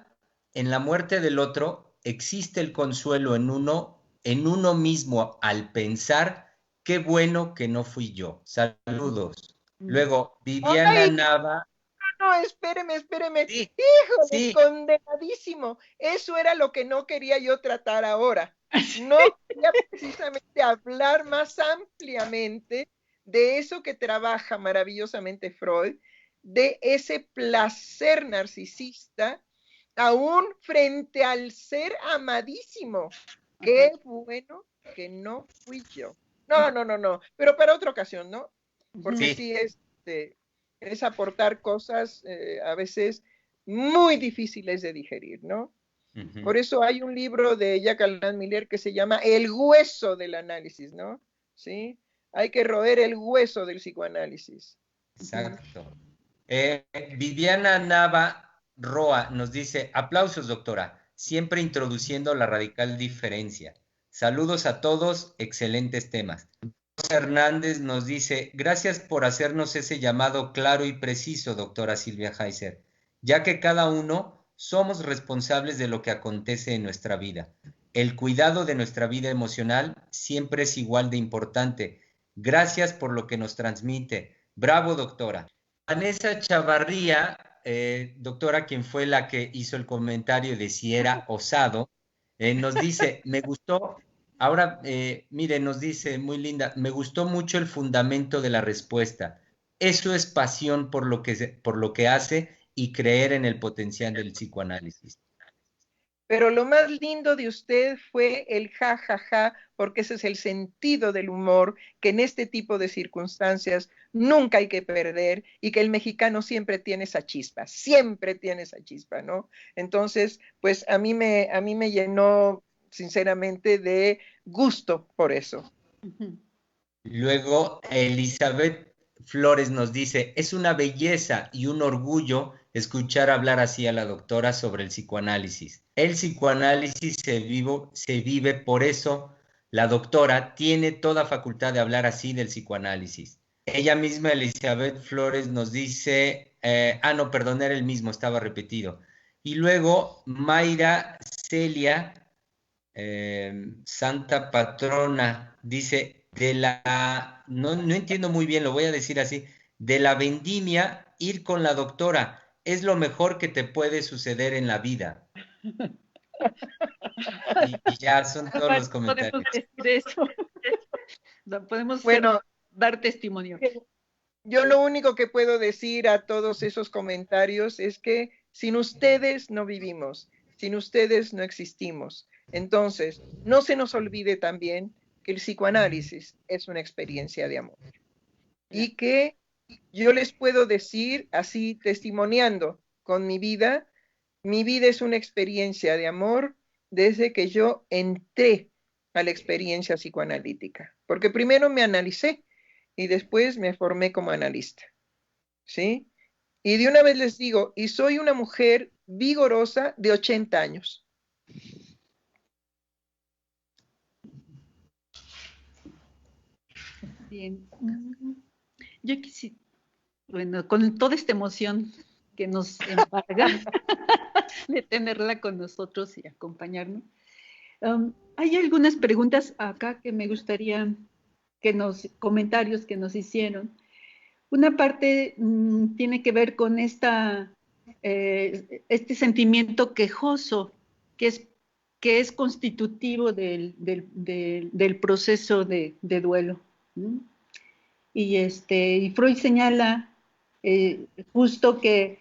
en la muerte del otro, existe el consuelo en uno mismo al pensar, qué bueno que no fui yo. Saludos. Luego, Viviana ¡Ay! Nava. No, espéreme. Sí, Híjole, sí. condenadísimo. Eso era lo que no quería yo tratar ahora. No quería precisamente hablar más ampliamente de eso que trabaja maravillosamente Freud, de ese placer narcisista, aún frente al ser amadísimo. Qué bueno que no fui yo. No, pero para otra ocasión, ¿no? Porque Sí. sí es aportar cosas a veces muy difíciles de digerir, ¿no? Ujú. Por eso hay un libro de Jack Alan Miller que se llama El hueso del análisis, ¿no? ¿Sí? Hay que roer el hueso del psicoanálisis. Exacto. Viviana Nava Roa nos dice, aplausos, doctora, siempre introduciendo la radical diferencia. Saludos a todos, excelentes temas. José Hernández nos dice, gracias por hacernos ese llamado claro y preciso, doctora Silvia Heiser, ya que cada uno somos responsables de lo que acontece en nuestra vida. El cuidado de nuestra vida emocional siempre es igual de importante. Gracias por lo que nos transmite. Bravo, doctora. Vanessa Chavarría, doctora, quien fue la que hizo el comentario de si era osado, nos dice, me gustó, ahora, mire, nos dice, muy linda, me gustó mucho el fundamento de la respuesta. Eso es pasión por lo que hace y creer en el potencial del psicoanálisis. Pero lo más lindo de usted fue el ja, ja, ja, porque ese es el sentido del humor que en este tipo de circunstancias nunca hay que perder y que el mexicano siempre tiene esa chispa, ¿no? Entonces, pues a mí me llenó sinceramente de gusto por eso. Luego, Elizabeth Flores nos dice, es una belleza y un orgullo escuchar hablar así a la doctora sobre el psicoanálisis. El psicoanálisis se vive, por eso la doctora tiene toda facultad de hablar así del psicoanálisis. Ella misma, Elizabeth Flores, nos dice, no, perdón, era el mismo, estaba repetido. Y luego, Mayra Celia, Santa Patrona, dice, no entiendo muy bien, lo voy a decir así, de la vendimia, ir con la doctora, es lo mejor que te puede suceder en la vida. Y ya son todos los comentarios. Podemos decir eso. Podemos Bueno, dar testimonio. yo lo único que puedo decir a todos esos comentarios es que sin ustedes no vivimos, sin ustedes no existimos. Entonces, no se nos olvide también que el psicoanálisis es una experiencia de amor y que yo les puedo decir así testimoniando con mi vida es una experiencia de amor desde que yo entré a la experiencia psicoanalítica, porque primero me analicé y después me formé como analista, ¿sí? Y de una vez les digo, y soy una mujer vigorosa de 80 años. Bien. Yo quisiera, bueno, con toda esta emoción que nos embarga de tenerla con nosotros y acompañarnos, hay algunas preguntas acá que me gustaría comentarios que nos hicieron. Una parte tiene que ver con este sentimiento quejoso que es constitutivo del proceso de duelo. ¿No? Y Freud señala justo que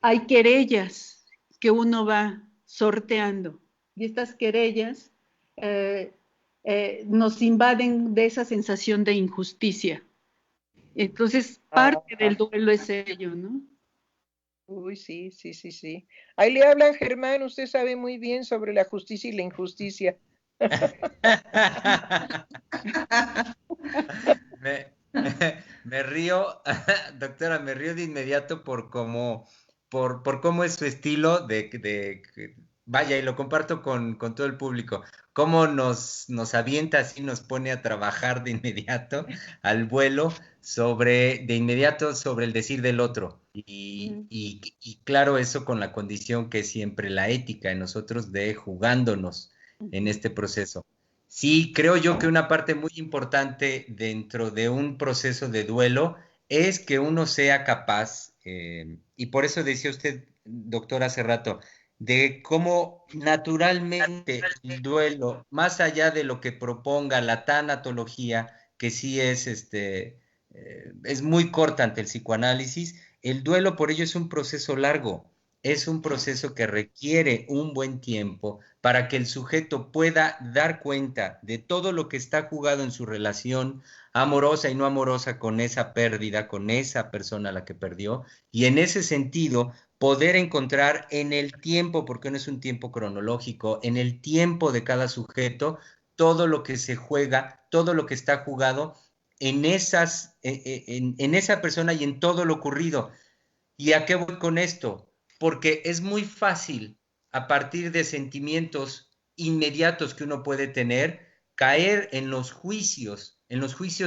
hay querellas que uno va sorteando y estas querellas nos invaden de esa sensación de injusticia. Entonces, parte del duelo es ello, ¿no? Uy, sí. Ahí le hablan Germán, usted sabe muy bien sobre la justicia y la injusticia. Me río, doctora, me río de inmediato por cómo es su estilo vaya, y lo comparto con todo el público, cómo nos avienta así, nos pone a trabajar de inmediato al vuelo de inmediato sobre el decir del otro. Y claro, eso con la condición que es siempre la ética en nosotros de jugándonos en este proceso. Sí, creo yo que una parte muy importante dentro de un proceso de duelo es que uno sea capaz, y por eso decía usted, doctor, hace rato, de cómo naturalmente el duelo, más allá de lo que proponga la tanatología, que sí es muy corta ante el psicoanálisis, el duelo por ello es un proceso largo. es un proceso que requiere un buen tiempo para que el sujeto pueda dar cuenta de todo lo que está jugado en su relación amorosa y no amorosa con esa pérdida, con esa persona a la que perdió, y en ese sentido poder encontrar en el tiempo, porque no es un tiempo cronológico, en el tiempo de cada sujeto, todo lo que se juega, todo lo que está jugado en esa persona y en todo lo ocurrido. ¿Y a qué voy con esto? Porque es muy fácil, a partir de sentimientos inmediatos que uno puede tener, caer en los juicios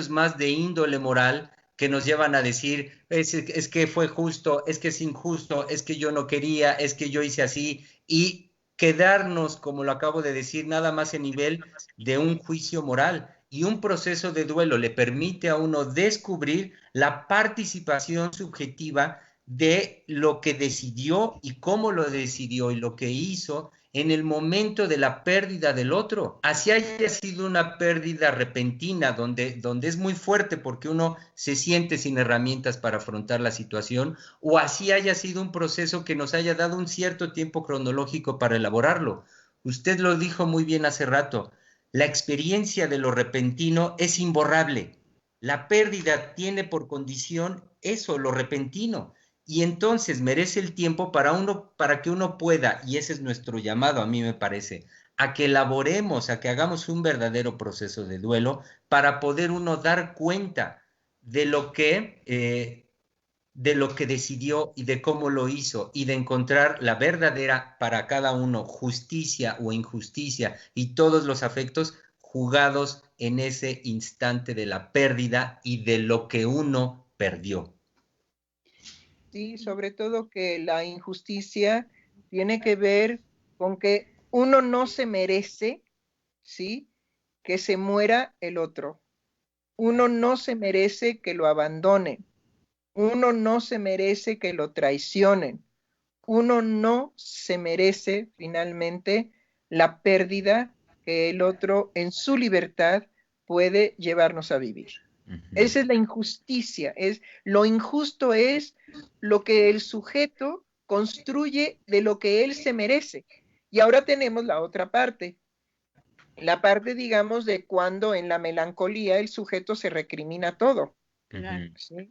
más de índole moral que nos llevan a decir, es que fue justo, es que es injusto, es que yo no quería, es que yo hice así, y quedarnos, como lo acabo de decir, nada más en nivel de un juicio moral. Y un proceso de duelo le permite a uno descubrir la participación subjetiva de lo que decidió y cómo lo decidió y lo que hizo en el momento de la pérdida del otro. Así haya sido una pérdida repentina, donde es muy fuerte porque uno se siente sin herramientas para afrontar la situación, o así haya sido un proceso que nos haya dado un cierto tiempo cronológico para elaborarlo. Usted lo dijo muy bien hace rato, la experiencia de lo repentino es imborrable. La pérdida tiene por condición eso, lo repentino. Y entonces merece el tiempo para que uno pueda, y ese es nuestro llamado, a mí me parece, a que elaboremos, a que hagamos un verdadero proceso de duelo para poder uno dar cuenta de de lo que decidió y de cómo lo hizo, y de encontrar la verdadera para cada uno justicia o injusticia y todos los afectos jugados en ese instante de la pérdida y de lo que uno perdió. Sí, sobre todo que la injusticia tiene que ver con que uno no se merece, ¿sí? Que se muera el otro. Uno no se merece que lo abandonen. Uno no se merece que lo traicionen. Uno no se merece finalmente la pérdida que el otro en su libertad puede llevarnos a vivir. Esa es la injusticia. Lo injusto es lo que el sujeto construye de lo que él se merece. Y ahora tenemos la otra parte. La parte, digamos, de cuando en la melancolía el sujeto se recrimina todo. ¿Sí?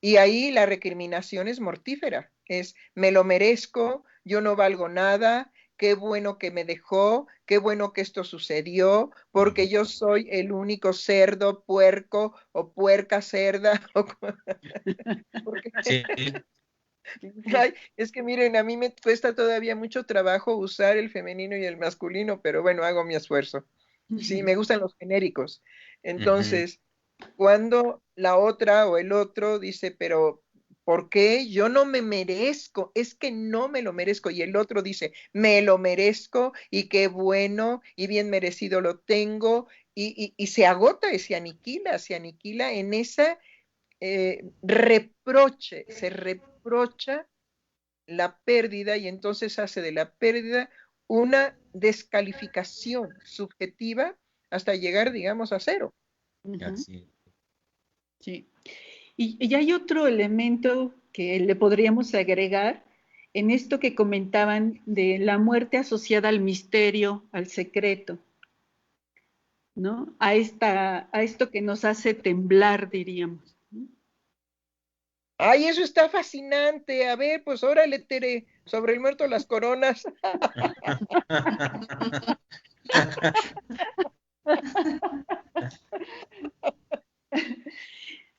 Y ahí la recriminación es mortífera. Es, me lo merezco, yo no valgo nada, qué bueno que me dejó, qué bueno que esto sucedió, porque yo soy el único cerdo, puerco o puerca cerda. Porque, Sí. ay, es que miren, a mí me cuesta todavía mucho trabajo usar el femenino y el masculino, pero bueno, hago mi esfuerzo. Sí, me gustan los genéricos. Entonces, cuando la otra o el otro dice, pero ¿por qué yo no me merezco? Es que no me lo merezco. Y el otro dice, me lo merezco y qué bueno y bien merecido lo tengo. Y se agota y se aniquila en esa reproche, se reprocha la pérdida y entonces hace de la pérdida una descalificación subjetiva hasta llegar, digamos, a cero. Así. Sí. Y hay otro elemento que le podríamos agregar en esto que comentaban de la muerte asociada al misterio, al secreto, ¿no? A esto que nos hace temblar, diríamos. Ay, eso está fascinante. A ver, pues órale, Tere, sobre el muerto las coronas.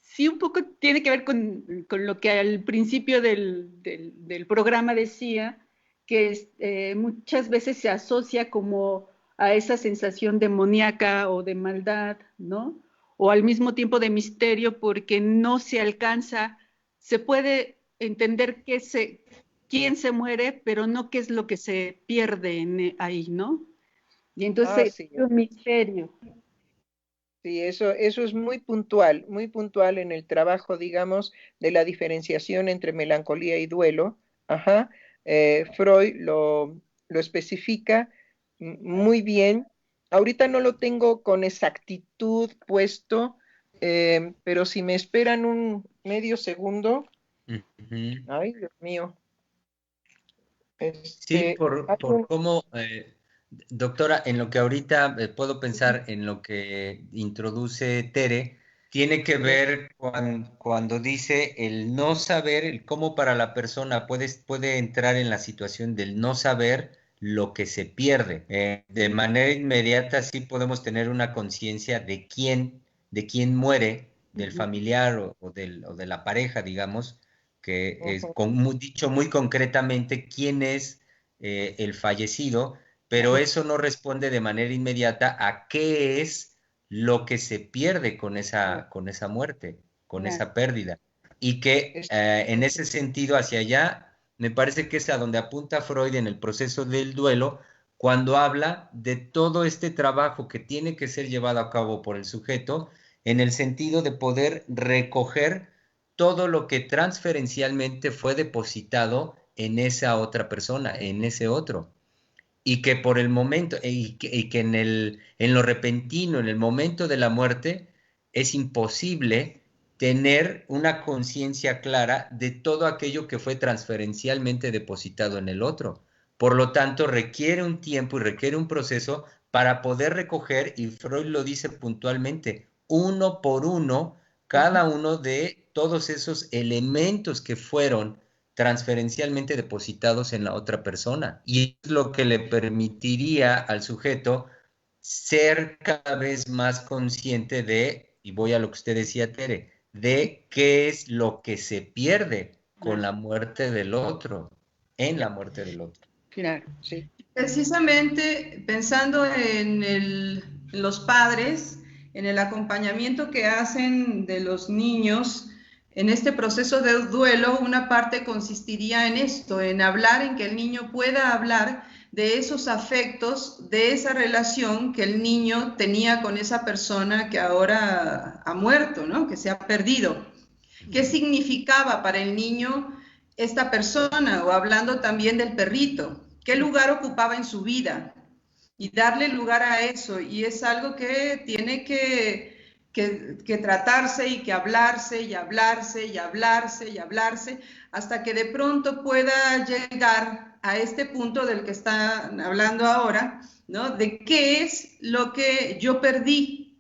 Sí, un poco tiene que ver con lo que al principio del programa decía, que muchas veces se asocia como a esa sensación demoníaca o de maldad, ¿no? O al mismo tiempo de misterio, porque no se alcanza, se puede entender quién se muere, pero no qué es lo que se pierde ahí, ¿no? Y Ah, entonces sí, es un misterio. sí, eso es muy puntual en el trabajo, digamos, de la diferenciación entre melancolía y duelo. Ajá. Freud lo especifica muy bien. Ahorita no lo tengo con exactitud puesto, pero si me esperan un medio segundo, ay, Dios mío. Sí, Hay por cómo, doctora, en lo que ahorita puedo pensar en lo que introduce Tere, tiene que ver cuando dice el no saber, el cómo para la persona puede entrar en la situación del no saber lo que se pierde. De manera inmediata sí podemos tener una conciencia de quién muere, del familiar o de la pareja, digamos, que es dicho muy concretamente quién es el fallecido, pero eso no responde de manera inmediata a qué es lo que se pierde con esa muerte, con Claro. esa pérdida. Y que es- en ese sentido, hacia allá, me parece que es a donde apunta Freud en el proceso del duelo, cuando habla de todo este trabajo que tiene que ser llevado a cabo por el sujeto, en el sentido de poder recoger todo lo que transferencialmente fue depositado en esa otra persona, en ese otro. Y que por el momento, y que en lo repentino, en el momento de la muerte, es imposible tener una conciencia clara de todo aquello que fue transferencialmente depositado en el otro. Por lo tanto, requiere un tiempo y requiere un proceso para poder recoger, y Freud lo dice puntualmente, uno por uno, cada uno de todos esos elementos que fueron transferencialmente depositados en la otra persona. Y es lo que le permitiría al sujeto ser cada vez más consciente de, y voy a lo que usted decía, Tere, de qué es lo que se pierde con la muerte del otro, en la muerte del otro. Claro. sí, Precisamente pensando en los padres, en el acompañamiento que hacen de los niños en este proceso de duelo, una parte consistiría en esto, en hablar, en que el niño pueda hablar de esos afectos, de esa relación que el niño tenía con esa persona que ahora ha muerto, ¿no? Que se ha perdido. ¿Qué significaba para el niño esta persona? O hablando también del perrito, ¿qué lugar ocupaba en su vida? Y darle lugar a eso. Y es algo que tiene que tratarse y que hablarse y hablarse y hablarse y hablarse hasta que de pronto pueda llegar a este punto del que están hablando ahora, ¿no? De qué es lo que yo perdí.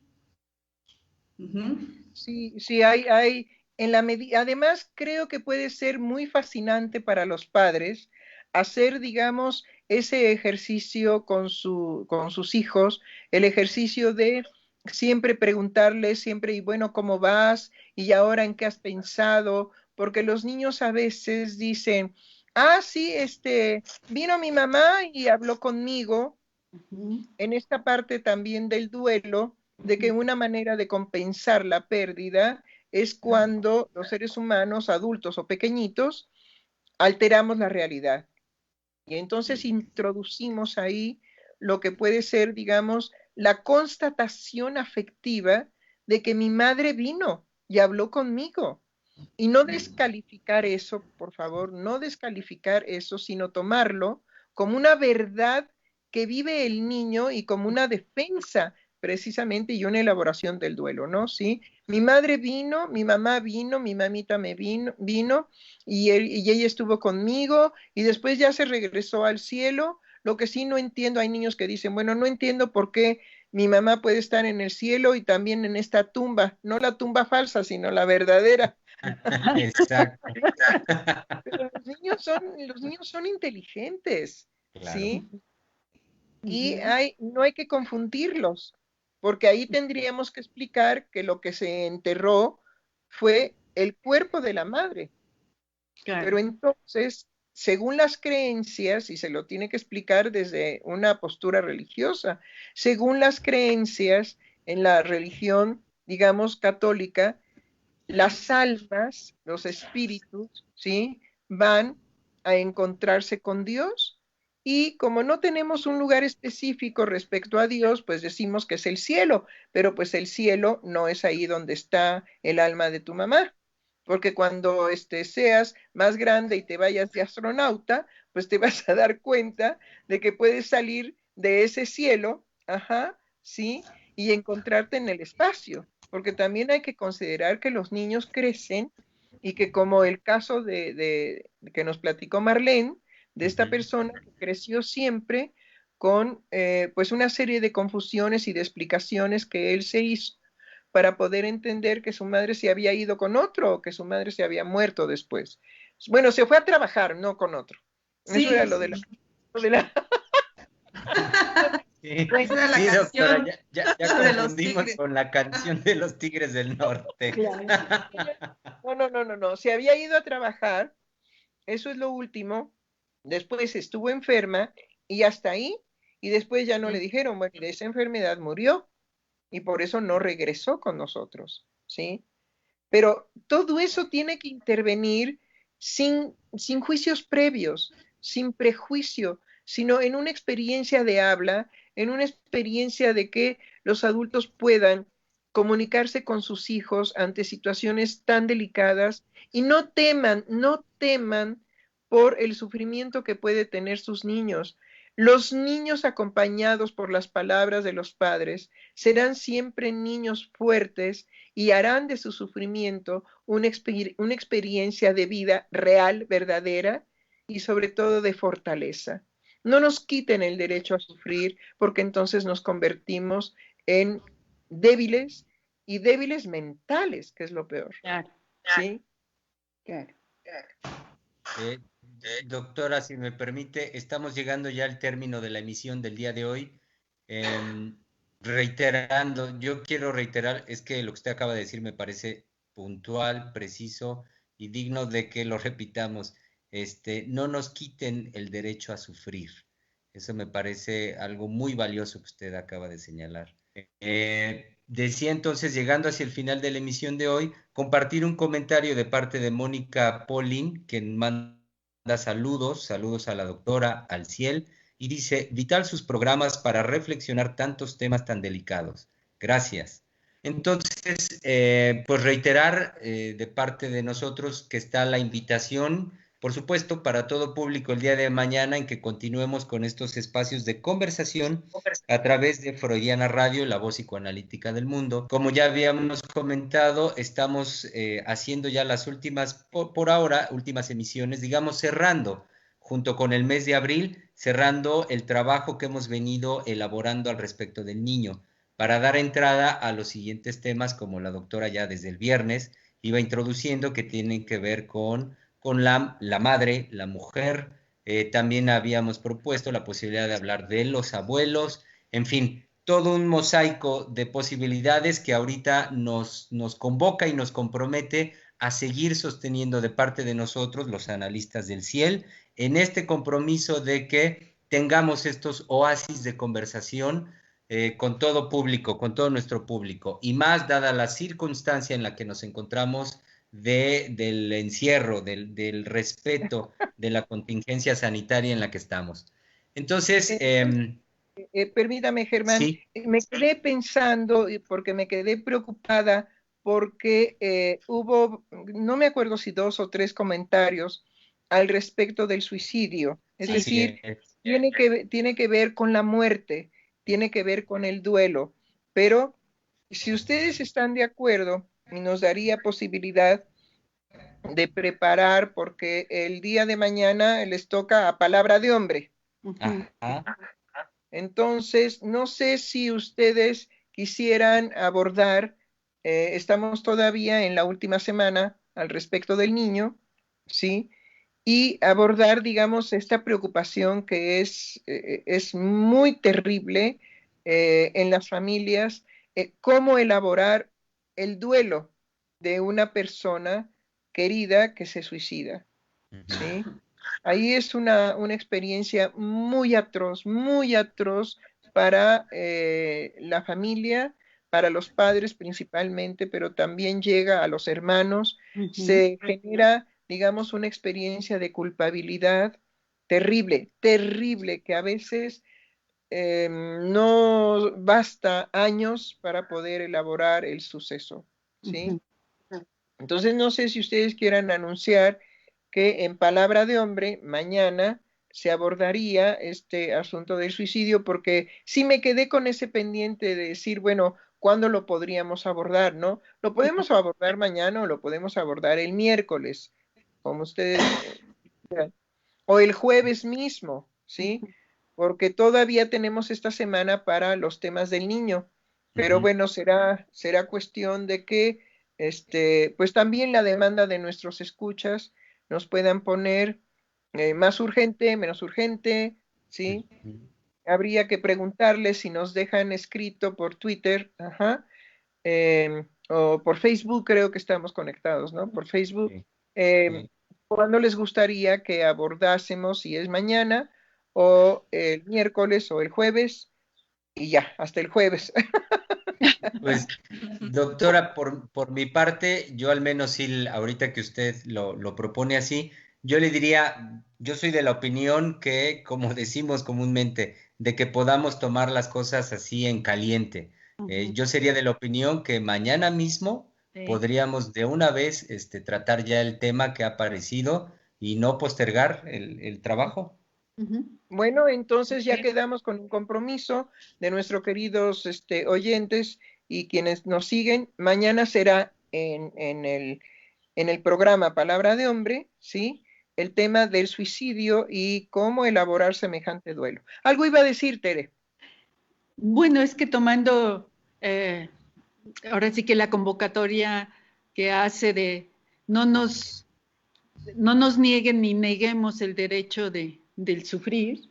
sí, sí, además creo que puede ser muy fascinante para los padres hacer, digamos, ese ejercicio con sus hijos, el ejercicio de siempre preguntarles, siempre, y bueno, ¿cómo vas? ¿Y ahora en qué has pensado? Porque los niños a veces dicen, ah, sí, vino mi mamá y habló conmigo en esta parte también del duelo, de que una manera de compensar la pérdida es cuando los seres humanos, adultos o pequeñitos, alteramos la realidad. Y entonces introducimos ahí lo que puede ser, digamos, la constatación afectiva de que mi madre vino y habló conmigo. Y no descalificar eso, por favor, no descalificar eso, sino tomarlo como una verdad que vive el niño y como una defensa precisamente y una elaboración del duelo, ¿no? Sí, mi madre vino, mi mamá vino, mi mamita vino y ella estuvo conmigo y después ya se regresó al cielo. Lo que sí no entiendo, hay niños que dicen, bueno, no entiendo por qué mi mamá puede estar en el cielo y también en esta tumba, no la tumba falsa, sino la verdadera. Exacto. Pero los niños son inteligentes, Claro. ¿sí? Y no hay que confundirlos, porque ahí tendríamos que explicar que lo que se enterró fue el cuerpo de la madre. Claro. Pero entonces, según las creencias, y se lo tiene que explicar desde una postura religiosa, según las creencias en la religión, digamos, católica, las almas, los espíritus, ¿sí? Van a encontrarse con Dios y como no tenemos un lugar específico respecto a Dios, pues decimos que es el cielo, pero pues el cielo no es ahí donde está el alma de tu mamá, porque cuando seas más grande y te vayas de astronauta, pues te vas a dar cuenta de que puedes salir de ese cielo, ajá, ¿sí? Y encontrarte en el espacio porque también hay que considerar que los niños crecen y que como el caso de que nos platicó Marlene, de esta persona que creció siempre con pues una serie de confusiones y de explicaciones que él se hizo para poder entender que su madre se había ido con otro o que su madre se había muerto después. Bueno, se fue a trabajar, no con otro. Sí, Eso era lo de la... Sí, Esa era la sí, doctora, canción ya sobre los confundimos tigres. con la canción de los Tigres del Norte. No, se había ido a trabajar, eso es lo último, después estuvo enferma y hasta ahí, y después ya no le dijeron, bueno, y de esa enfermedad murió y por eso no regresó con nosotros, ¿sí? Pero todo eso tiene que intervenir sin juicios previos, sin prejuicio, sino en una experiencia de habla, en una experiencia de que los adultos puedan comunicarse con sus hijos ante situaciones tan delicadas y no teman por el sufrimiento que puede tener sus niños. Los niños acompañados por las palabras de los padres serán siempre niños fuertes y harán de su sufrimiento una experiencia de vida real, verdadera y sobre todo de fortaleza. No nos quiten el derecho a sufrir porque entonces nos convertimos en débiles y débiles mentales, que es lo peor. Claro, ¿Sí? claro. Eh, Doctora, si me permite, estamos llegando ya al término de la emisión del día de hoy. Reiterando, yo quiero reiterar, es que lo que usted acaba de decir me parece puntual, preciso y digno de que lo repitamos. No nos quiten el derecho a sufrir. Eso me parece algo muy valioso que usted acaba de señalar. Decía entonces, llegando hacia el final de la emisión de hoy, compartir un comentario de parte de Mónica Polin, que manda saludos a la doctora, al Ciel, y dice, vital sus programas para reflexionar tantos temas tan delicados. Gracias. Entonces, pues reiterar de parte de nosotros que está la invitación, por supuesto, para todo público el día de mañana en que continuemos con estos espacios de conversación a través de Freudiana Radio, la voz psicoanalítica del mundo. Como ya habíamos comentado, estamos haciendo ya las últimas, por ahora, últimas emisiones, digamos, cerrando junto con el mes de abril, cerrando el trabajo que hemos venido elaborando al respecto del niño, para dar entrada a los siguientes temas, como la doctora ya desde el viernes iba introduciendo, que tienen que ver con la madre, la mujer. También habíamos propuesto la posibilidad de hablar de los abuelos, en fin, todo un mosaico de posibilidades que ahorita nos convoca y nos compromete a seguir sosteniendo de parte de nosotros, los analistas del CIEL, en este compromiso de que tengamos estos oasis de conversación con todo público, con todo nuestro público, y más dada la circunstancia en la que nos encontramos del encierro, del respeto de la contingencia sanitaria en la que estamos. Entonces, permítame, Germán, sí. Me quedé pensando, porque me quedé preocupada, porque hubo, no me acuerdo si 2 o 3 comentarios al respecto del suicidio. Es decir, tiene que ver con la muerte, tiene que ver con el duelo. Pero si ustedes están de acuerdo, y nos daría posibilidad de preparar, porque el día de mañana les toca a palabra de hombre. Ajá. Entonces, no sé si ustedes quisieran abordar, estamos todavía en la última semana al respecto del niño, ¿sí? Y abordar, digamos, esta preocupación que es muy terrible en las familias, cómo elaborar el duelo de una persona querida que se suicida, ¿sí? Ahí es una experiencia muy atroz para la familia, para los padres principalmente, pero también llega a los hermanos. Se genera, digamos, una experiencia de culpabilidad terrible, terrible, que a veces no basta años para poder elaborar el suceso, ¿sí? Entonces, no sé si ustedes quieran anunciar que en palabra de hombre, mañana se abordaría este asunto del suicidio, porque sí me quedé con ese pendiente de decir, bueno, ¿cuándo lo podríamos abordar, no? ¿Lo podemos abordar mañana o lo podemos abordar el miércoles? Como ustedes quieran. o el jueves mismo, ¿sí? Porque todavía tenemos esta semana para los temas del niño, pero bueno, será cuestión de que, pues también la demanda de nuestros escuchas nos puedan poner más urgente, menos urgente, ¿sí? Habría que preguntarles si nos dejan escrito por Twitter, ajá, o por Facebook, creo que estamos conectados, ¿no? Por Facebook. Sí. ¿Cuándo les gustaría que abordásemos, si es mañana, o el miércoles o el jueves? Y ya, hasta el jueves. Pues, doctora, por mi parte, yo al menos sí, ahorita que usted lo propone así, yo le diría, yo soy de la opinión que, como decimos comúnmente, de que podamos tomar las cosas así en caliente. Yo sería de la opinión que mañana mismo Sí. podríamos de una vez tratar ya el tema que ha aparecido y no postergar el trabajo. Bueno, entonces ya quedamos con un compromiso de nuestros queridos oyentes y quienes nos siguen. Mañana será en el programa Palabra de Hombre, ¿sí? El tema del suicidio y cómo elaborar semejante duelo. Algo iba a decir, Tere. Bueno, es que tomando eh, ahora sí que la convocatoria que hace de no nos, no nos nieguen ni neguemos el derecho del sufrir,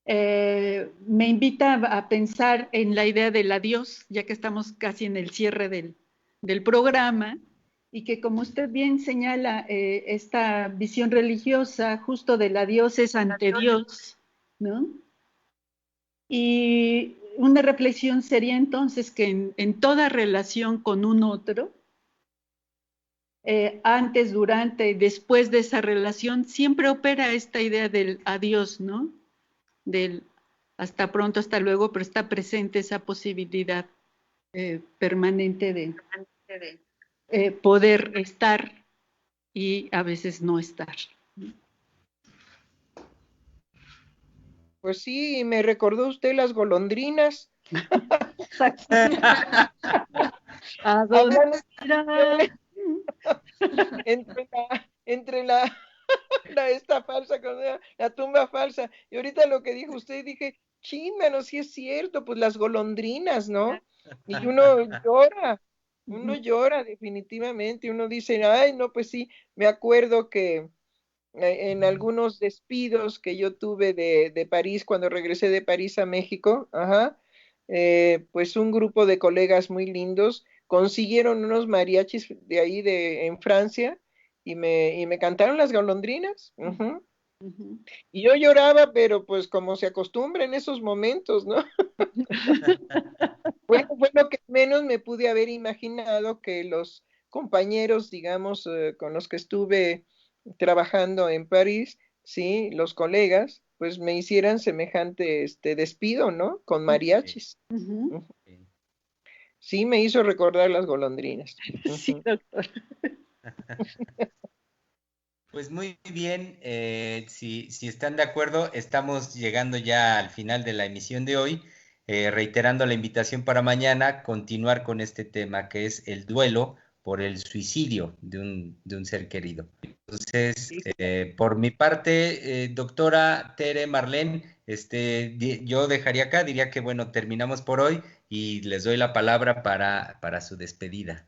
me invita a pensar en la idea del adiós, ya que estamos casi en el cierre del programa, y que como usted bien señala, esta visión religiosa justo del adiós es ante Dios, ¿no? Y una reflexión sería entonces que en toda relación con un otro, antes, durante y después de esa relación, siempre opera esta idea del adiós, ¿no? Del hasta pronto, hasta luego, pero está presente esa posibilidad permanente de poder estar y a veces no estar. Pues sí, me recordó usted las golondrinas. ¿A dónde Hablando irá? entre esta falsa, la tumba falsa. Y ahorita lo que dijo usted, dije, mano, sí es cierto, pues las golondrinas, ¿no? Y uno llora definitivamente, uno dice, ay, no, pues sí, me acuerdo que en algunos despidos que yo tuve de París, cuando regresé de París a México, ajá, pues un grupo de colegas muy lindos consiguieron unos mariachis de ahí en Francia y me cantaron las golondrinas. Ujú. Y yo lloraba, pero pues como se acostumbra en esos momentos, ¿no? Bueno, fue lo que menos me pude haber imaginado que los compañeros, digamos, con los que estuve trabajando en París, sí, los colegas, pues me hicieran semejante despido, ¿no? Con Sí, mariachis. Ujú. Ujú. sí. Sí, me hizo recordar las golondrinas. Sí, Ujú. doctor. Pues muy bien, si están de acuerdo, estamos llegando ya al final de la emisión de hoy, reiterando la invitación para mañana, continuar con este tema que es el duelo por el suicidio de un ser querido. Entonces, Sí, por mi parte, doctora Tere Marlene, yo dejaría acá, diría que bueno, terminamos por hoy y les doy la palabra para su despedida.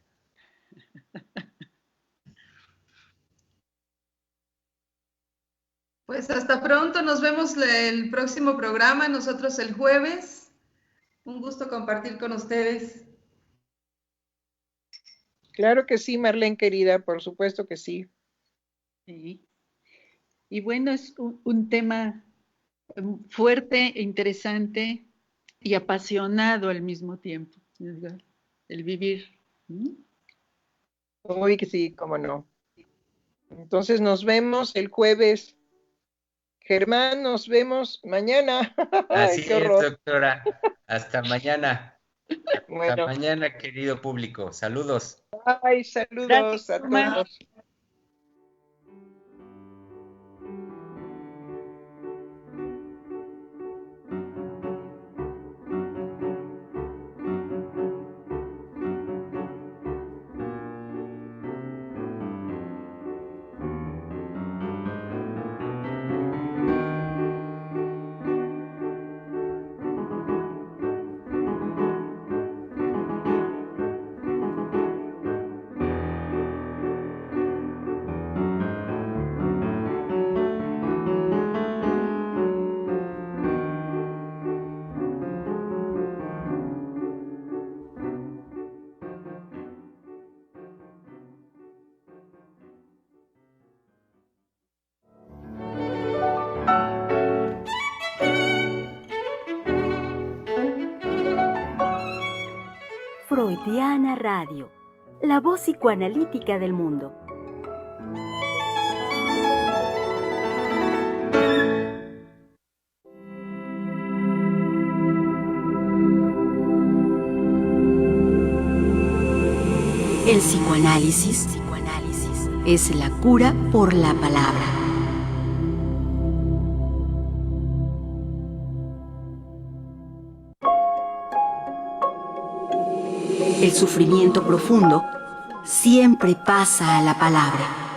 Pues hasta pronto, nos vemos el próximo programa, nosotros el jueves. Un gusto compartir con ustedes. claro que sí, Marlene querida, por supuesto que sí. Sí. Y bueno, es un tema fuerte, interesante y apasionado al mismo tiempo, ¿verdad? El vivir. ¿No? Uy, que sí, cómo no. Entonces nos vemos el jueves. Germán, nos vemos mañana. Ay, Así qué es, horror. doctora. Hasta mañana. Hasta Bueno, mañana, querido público. Saludos. ay, Gracias, saludos a Germán. todos. Freudiana Radio, la voz psicoanalítica del mundo. El psicoanálisis es la cura por la palabra. El sufrimiento profundo siempre pasa a la palabra.